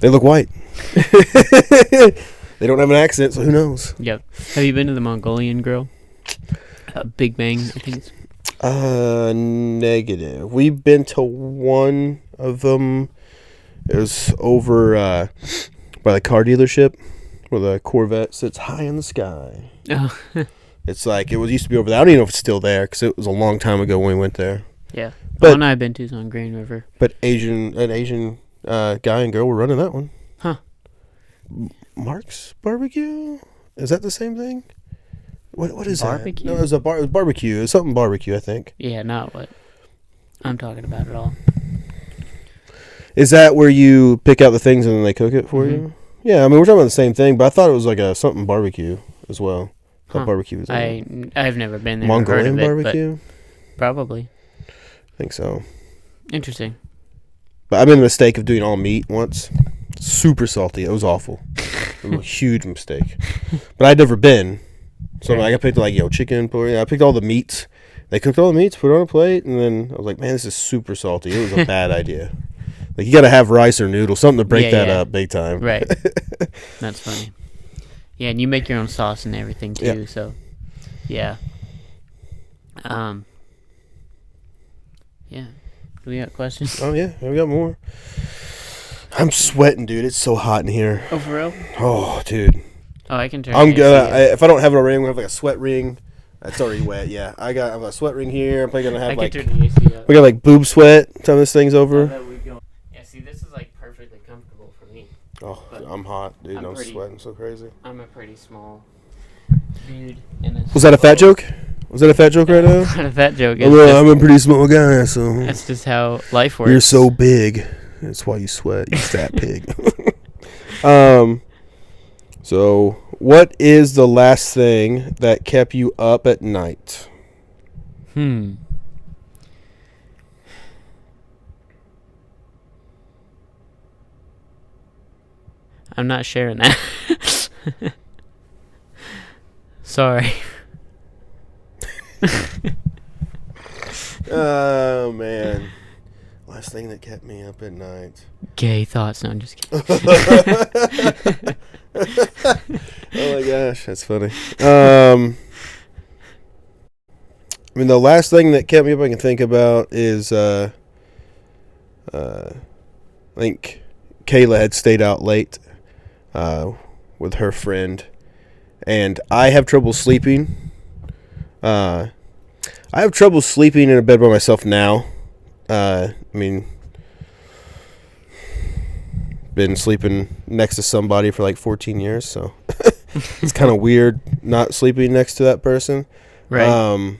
They look white. They don't have an accent, so who knows? Yep. Have you been to the Mongolian Grill? Big Bang, I think it's... Negative. We've been to one of them. It was over by the car dealership where the Corvette sits high in the sky. Oh. It's like, it used to be over there. I don't even know if it's still there because it was a long time ago when we went there. Yeah. But, one I've been to is on Grand River. But an Asian guy and girl were running that one. Huh. Mark's Barbecue? Is that the same thing? What is barbecue? that? No, it was barbecue. It was something barbecue, I think. Yeah, not what I'm talking about at all. Is that where you pick out the things and then they cook it for you? Yeah, I mean, we're talking about the same thing, but I thought it was like a something barbecue as well. Barbecue was I've never been there. Mongolian heard of it, barbecue? Probably. I think so. Interesting. But I made the mistake of doing all meat once. Super salty. It was awful. It was a huge mistake. But I'd never been. So Right. I picked chicken, pork. I picked all the meats. They cooked all the meats, put it on a plate, and then I was like, man, this is super salty. It was a bad idea. Like, you got to have rice or noodles, something to break that up big time. Right. That's funny. Yeah, and you make your own sauce and everything too, so yeah. Yeah. Do we got questions? Oh, yeah. We got more. I'm sweating, dude. It's so hot in here. Oh, for real? Oh, dude. Oh, I can turn I'm the gonna. AC up. If I don't have it already, I'm gonna have like a sweat ring. It's already wet. Yeah, I have a sweat ring here. I'm probably gonna have I can turn the AC up. we got like boob sweat. Time this thing's over. Yeah, see, this is like perfectly comfortable for me. Oh, I'm hot, dude. I'm sweating so crazy. I'm a pretty small dude. And Was that a fat joke? Was that a fat joke right now? Not a fat joke. I'm a pretty small guy, so That's just how life works. you're so big. That's why you sweat, you fat pig. So, what is the last thing that kept you up at night? I'm not sharing that. Sorry. Oh, man. Last thing that kept me up at night. Gay thoughts. No, I'm just kidding. Oh my gosh, that's funny. I mean, the last thing that kept me up I can think about is I think Kayla had stayed out late with her friend, and I have trouble sleeping. I have trouble sleeping in a bed by myself now. I mean, been sleeping next to somebody for like 14 years, so it's kind of weird not sleeping next to that person. Right. And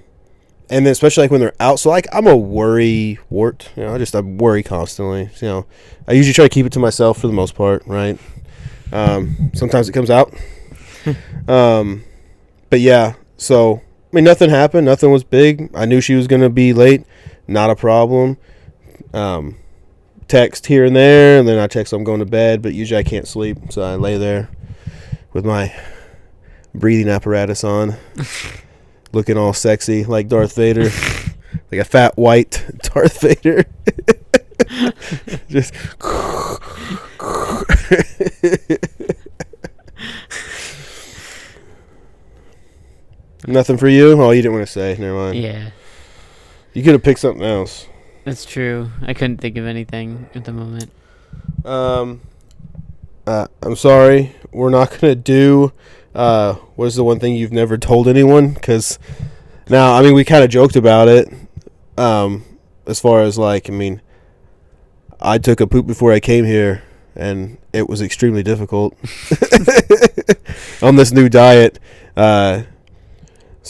then especially like when they're out, so like I'm a worry wart, I worry constantly. I usually try to keep it to myself for the most part, right? Sometimes it comes out. But yeah, so I mean, nothing happened, nothing was big. I knew she was gonna be late, not a problem. Text here and there, and then I text I'm going to bed, but usually I can't sleep, so I lay there with my breathing apparatus on, looking all sexy like Darth Vader, like a fat white Darth Vader. Just nothing for you? Oh, you didn't want to say. Never mind. Yeah. You could have picked something else. That's true. I couldn't think of anything at the moment. I'm sorry. We're not going to do what is the one thing you've never told anyone? Because now, I mean, we kind of joked about it. As far as, like, I mean, I took a poop before I came here, and it was extremely difficult on this new diet. So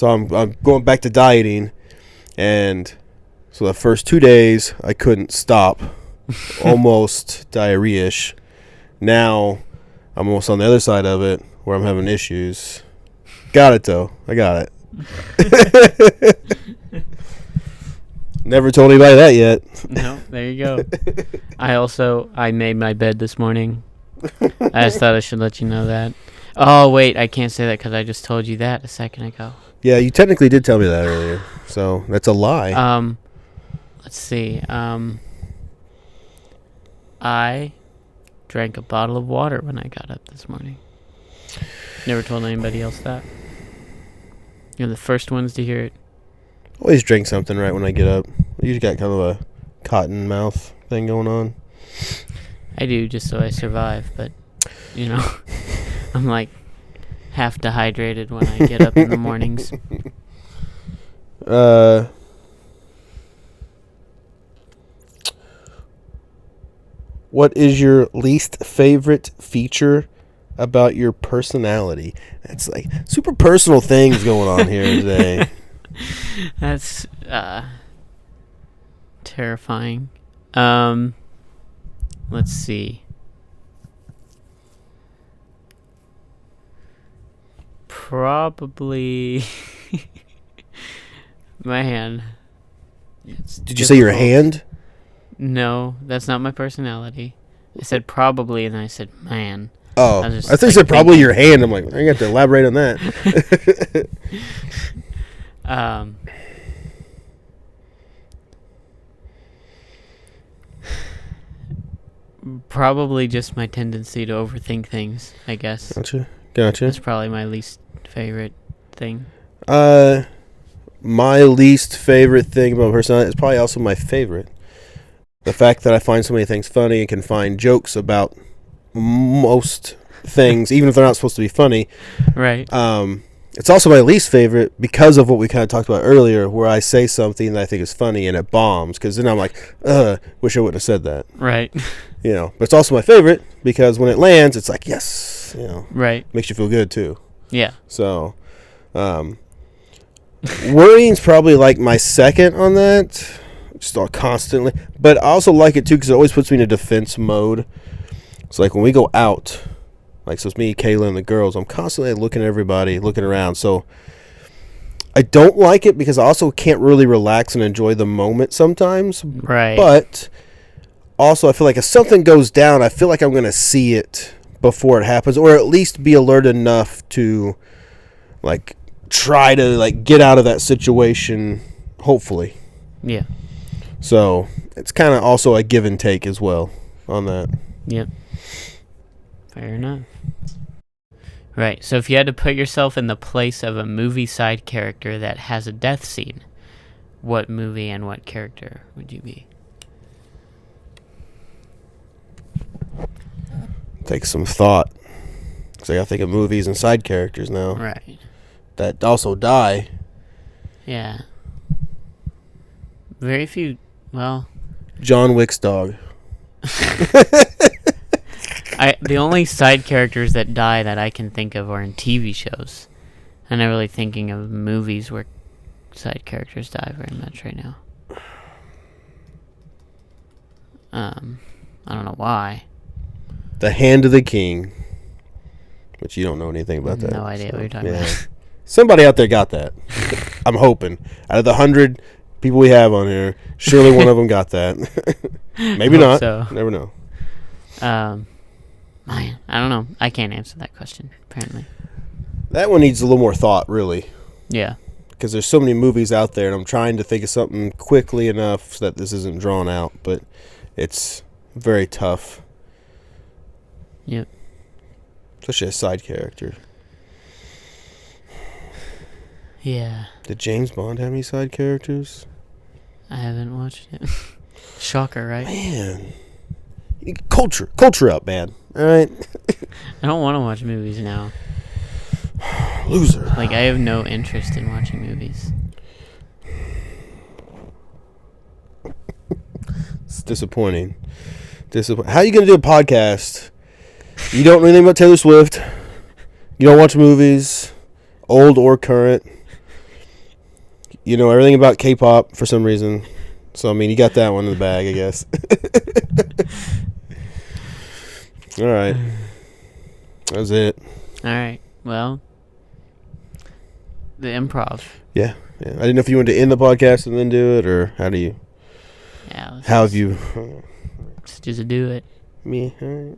I'm going back to dieting, and so the first 2 days I couldn't stop, almost diarrhea-ish. Now I'm almost on the other side of it, where I'm having issues. Got it though. I got it. Never told anybody that yet. No, there you go. I made my bed this morning. I just thought I should let you know that. Oh, wait, I can't say that because I just told you that a second ago. Yeah, you technically did tell me that earlier, so that's a lie. Let's see. I drank a bottle of water when I got up this morning. Never told anybody else that. You're the first ones to hear it. Always drink something right when I get up. I usually got kind of a cotton mouth thing going on. I do, just so I survive, but, you know, I'm like half dehydrated when I get up in the mornings. What is your least favorite feature about your personality? That's like super personal things going on here today. That's terrifying. Let's see. Probably my hand. Did you say your hand? No, that's not my personality. I said probably, and then I said man. Oh, I think you said probably your hand. I'm like, I got to elaborate on that. Probably just my tendency to overthink things, I guess. Gotcha. That's probably my least favorite thing. My least favorite thing about personality is probably also my favorite. The fact that I find so many things funny and can find jokes about most things, even if they're not supposed to be funny. Right. It's also my least favorite because of what we kind of talked about earlier, where I say something that I think is funny and it bombs, because then I'm like, wish I wouldn't have said that. Right. You know, but it's also my favorite because when it lands, it's like, yes, you know. Right. Makes you feel good too. Yeah. So, worrying's probably like my second on that. Just all constantly. But I also like it too because it always puts me in a defense mode. It's like when we go out, like, so it's me, Kayla, and the girls, I'm constantly looking at everybody, looking around. So I don't like it because I also can't really relax and enjoy the moment sometimes. Right. But also I feel like if something goes down, I feel like I'm going to see it before it happens, or at least be alert enough to, like, try to, like, get out of that situation, hopefully. Yeah. So it's kind of also a give and take as well on that. Yep. Fair enough. Right. So if you had to put yourself in the place of a movie side character that has a death scene, what movie and what character would you be? Take some thought. Because I got to think of movies and side characters now. Right. That also die. Yeah. Very few. Well, John Wick's dog. The only side characters that die that I can think of are in TV shows. I'm not really thinking of movies where side characters die very much right now. I don't know why. The Hand of the King. Which you don't know anything about that. No idea what you're talking about. Somebody out there got that. I'm hoping. Out of the 100 people we have on here, surely one of them got that. Maybe not. So. Never know. Man, I don't know. I can't answer that question, apparently. That one needs a little more thought, really. Yeah. Because there's so many movies out there, and I'm trying to think of something quickly enough so that this isn't drawn out, but it's very tough. Yep. Especially a side character. Yeah. Did James Bond have any side characters? I haven't watched it. Shocker, right? Man. Culture up, man. All right. I don't want to watch movies now. Loser. Like, I have no interest in watching movies. It's disappointing. How are you going to do a podcast? You don't know anything about Taylor Swift. You don't watch movies, old or current. You know everything about K-pop for some reason. So, I mean, you got that one in the bag, I guess. All right. That's it. All right. Well, the improv. Yeah. I didn't know if you wanted to end the podcast and then do it, or how do you... Yeah. How have you... Let's just do it. Me. I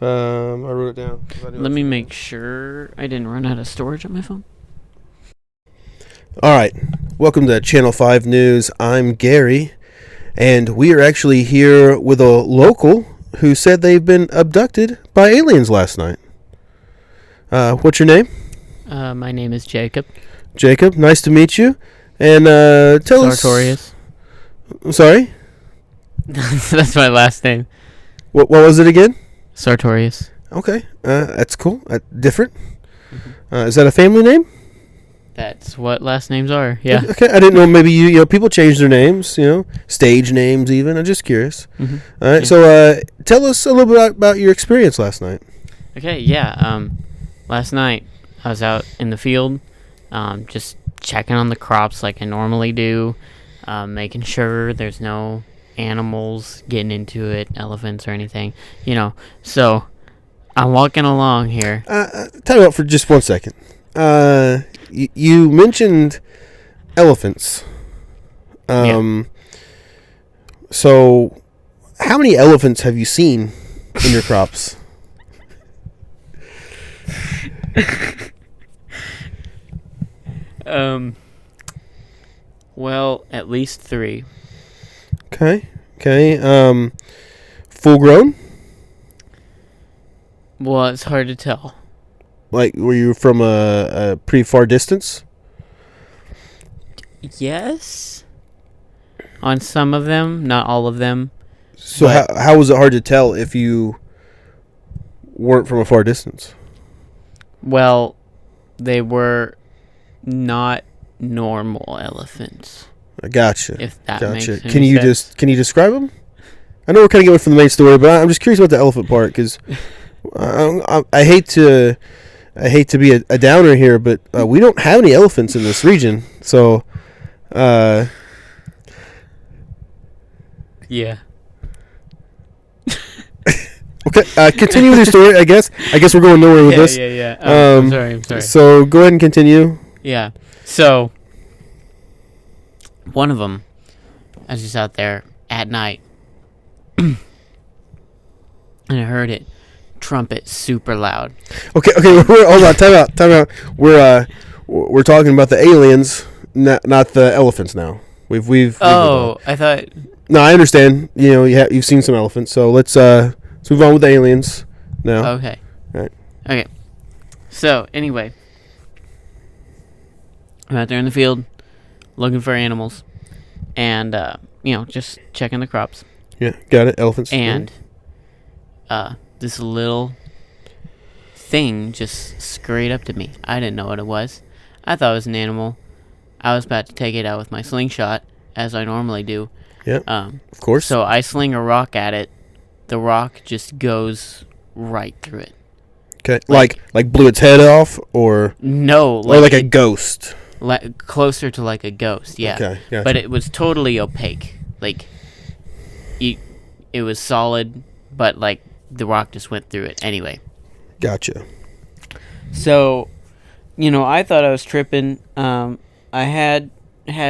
wrote it down. Let me make sure I didn't run out of storage on my phone. All right. Welcome to Channel 5 News. I'm Gary, and we are actually here with a local who said they've been abducted by aliens last night. What's your name? My name is Jacob. Jacob, nice to meet you. And tell us... Sartorius. Sorry? That's my last name. What was it again? Sartorius. Okay, that's cool. Different. Is that a family name? That's what last names are. Yeah. Okay, I didn't know. Maybe you know people change their names. You know, stage names even. I'm just curious. Mm-hmm. All right, yeah. So tell us a little bit about your experience last night. Okay. Yeah. Last night I was out in the field, just checking on the crops like I normally do, making sure there's no animals getting into it, elephants or anything, you know. So I'm walking along here. Time out for just 1 second. You mentioned elephants. Yeah. So how many elephants have you seen in your crops? Well, at least 3. Okay. Full grown? Well, it's hard to tell. Like, were you from a pretty far distance? Yes. On some of them, not all of them. So how was it hard to tell if you weren't from a far distance? Well, they were not normal elephants. I gotcha. If that Gotcha. makes any sense. Can you describe them? I know we're kind of getting from the main story, but I'm just curious about the elephant part because I hate to be a downer here, but we don't have any elephants in this region, so Yeah. okay. Continue with your story. I guess we're going nowhere with this. Yeah. I'm sorry. So go ahead and continue. Yeah. So one of them, I was just out there at night, and I heard it trumpet super loud. Okay. Hold on. Time out. We're talking about the aliens, not the elephants. Now we've. I thought. No, I understand. You know, you've seen some elephants, so let's move on with the aliens now. Okay. All right. Okay. So anyway, I'm out there in the field looking for animals, and just checking the crops. Yeah, got it. Elephants. And this little thing just scurried up to me. I didn't know what it was. I thought it was an animal. I was about to take it out with my slingshot, as I normally do. Yeah, of course. So I sling a rock at it. The rock just goes right through it. Okay, like blew its head off, or no, or like a ghost. Closer to like a ghost, yeah. Okay, gotcha. But it was totally opaque. Like, it was solid, but like the rock just went through it. Anyway. Gotcha. So, I thought I was tripping. I had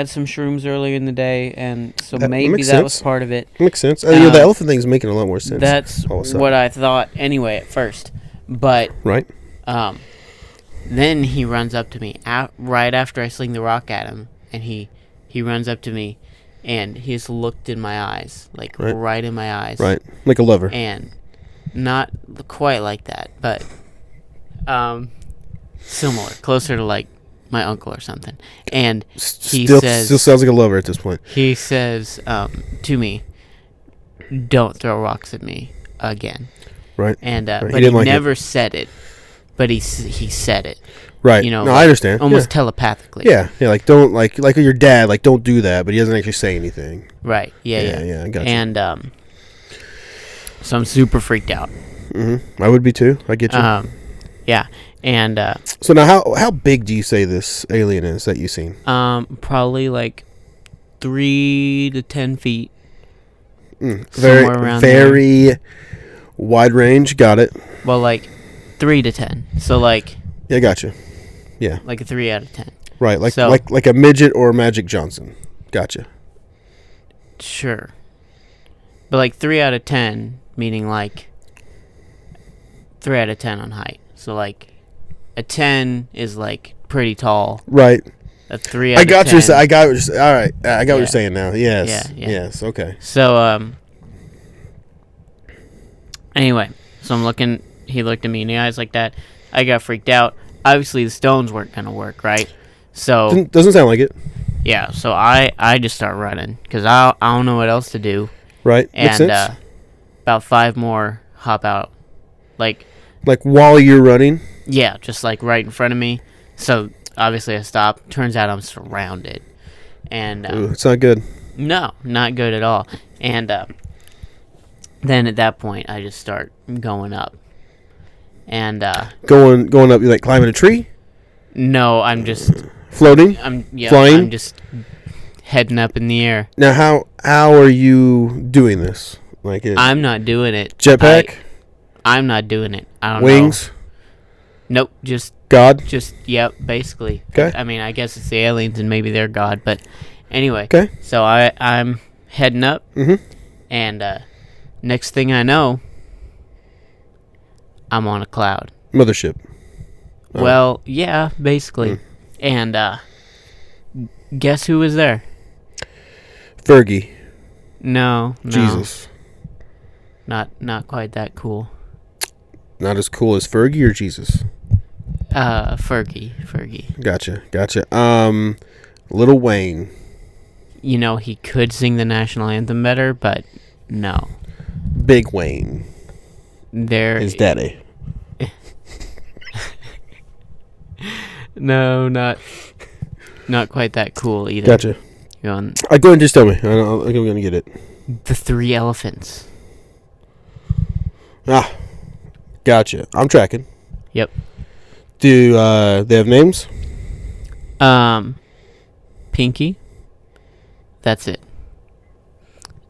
some shrooms earlier in the day, and so maybe that was part of it. Makes sense. The elephant thing's making a lot more sense. That's what I thought anyway at first. But right. Then he runs up to me right after I sling the rock at him, and he runs up to me, and he just looked in my eyes, like right in my eyes. Right, like a lover. And not quite like that, but similar, closer to like my uncle or something, and he Still says sounds like a lover at this point. he says to me, "Don't throw rocks at me again." Right. And Right. but he never said it, but he said it. Right. You know, no, like, I understand. almost telepathically. Yeah. Yeah. Like don't like your dad. Like don't do that. But he doesn't actually say anything. Right. Yeah. Yeah. I got you. And so I'm super freaked out. Mm-hmm. I would be too. I get you. Yeah. And so now, how big do you say this alien is that you've seen? probably like 3 to 10 feet. Very around very wide range. Got it. Well, like 3 to 10. So like. Yeah, gotcha. Yeah. Like a 3 out of 10. Right. Like so, like a midget or a Magic Johnson. Gotcha. Sure. But like 3 out of 10, meaning like 3 out of 10 on height. So like a 10 is like pretty tall. Right. A 3 out I of got 10. I got what you're, all right. I got what you're saying now. Yes. Yeah. Yes. Okay. So anyway, so I'm looking. He looked at me in the eyes like that. I got freaked out. Obviously, the stones weren't gonna work, right? So doesn't sound like it. Yeah. So I just start running because I don't know what else to do. Right. Makes And sense. about 5 more hop out, like while you're running. Yeah, just like right in front of me. So obviously I stop. Turns out I'm surrounded, and Ooh, it's not good. No, not good at all. And then at that point, I just start going up, and going up. You like climbing a tree? No, I'm just floating. Flying. I'm just heading up in the air. Now, how are you doing this? Like I'm not doing it. Jetpack. I'm not doing it. I don't Wings. know. Nope, just God. Just yep, basically. Okay. I mean, I guess it's the aliens and maybe they're God, but anyway. Okay. So I'm heading up, and next thing I know, I'm on a cloud. Mothership. Oh. Well, yeah, basically. And guess who was there? Fergie. No. Jesus. Not quite that cool. Not as cool as Fergie or Jesus? Fergie. Gotcha. Lil Wayne. You know, he could sing the national anthem better, but no. Big Wayne. His daddy. No, not quite that cool either. Gotcha. Go ahead and just tell me. I think I'm going to get it. The 3 elephants. Gotcha. I'm tracking. Yep. Do they have names? Pinky. That's it.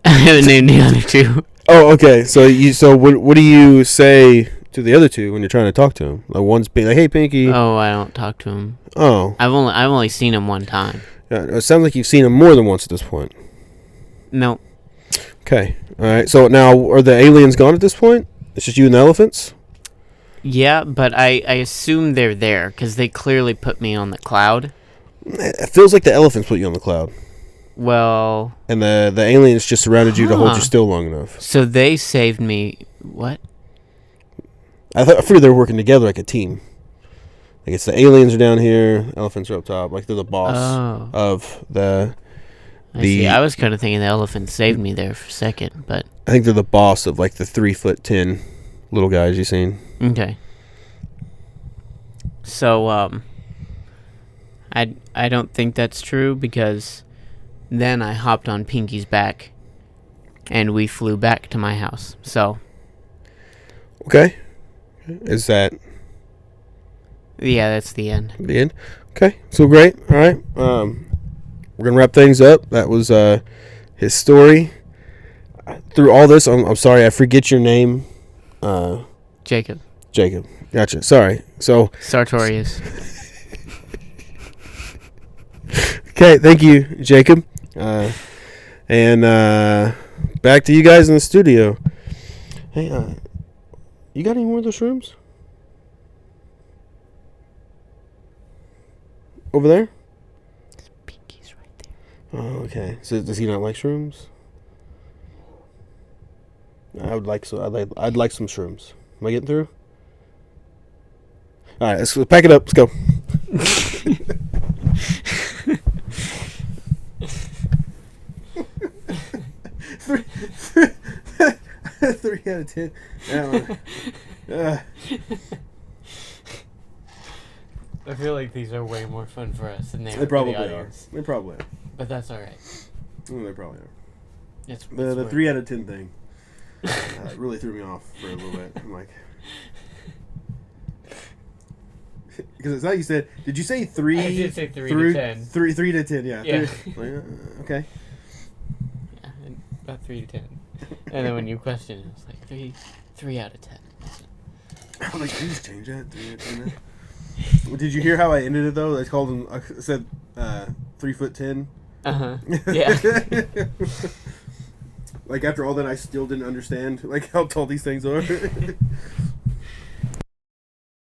I haven't named the other 2. Oh, okay. So what do you say to the other 2 when you're trying to talk to them? Like one's being like, "Hey, Pinky." Oh, I don't talk to him. Oh. I've only seen him one time. Yeah, it sounds like you've seen him more than once at this point. No. Okay. All right. So now, are the aliens gone at this point? It's just you and the elephants? Yeah, but I assume they're there because they clearly put me on the cloud. It feels like the elephants put you on the cloud. Well... And the aliens just surrounded you to hold you still long enough. So they saved me... What? I figured they were working together like a team. Like it's the aliens are down here, elephants are up top. Like they're the boss of the... I see. I was kind of thinking the elephant saved me there for a second, but... I think they're the boss of like the 3'10" little guys you've seen. Okay. So, I don't think that's true because then I hopped on Pinky's back and we flew back to my house. So. Okay. Is that? Yeah, that's the end. The end? Okay. So great. All right. We're going to wrap things up. That was his story. Through all this, I'm sorry, I forget your name. Jacob. Gotcha. Sorry. So Sartorius. Okay, thank you, Jacob. And back to you guys in the studio. Hey, you got any more of those shrooms? Over there? Pinky's right there. Oh, okay. So does he not like shrooms? I'd like some shrooms. Am I getting through? All right, let's pack it up. Let's go. 3 out of 10. I feel like these are way more fun for us than they are They probably for the are. audience. They probably are. But that's all right. They probably are. It's The 3 out of 10 thing really threw me off for a little bit. I'm like, because it's not you said. Did you say 3? I did say 3 to 10. 3 to 10. Yeah. Yeah. Okay. Yeah, about 3 to 10. And then when you questioned it, it's like 3 out of 10. I'm like, please change that. 3 out of 10. Did you hear how I ended it though? I called him. I said 3'10". Yeah. Like after all that, I still didn't understand like how tall these things are.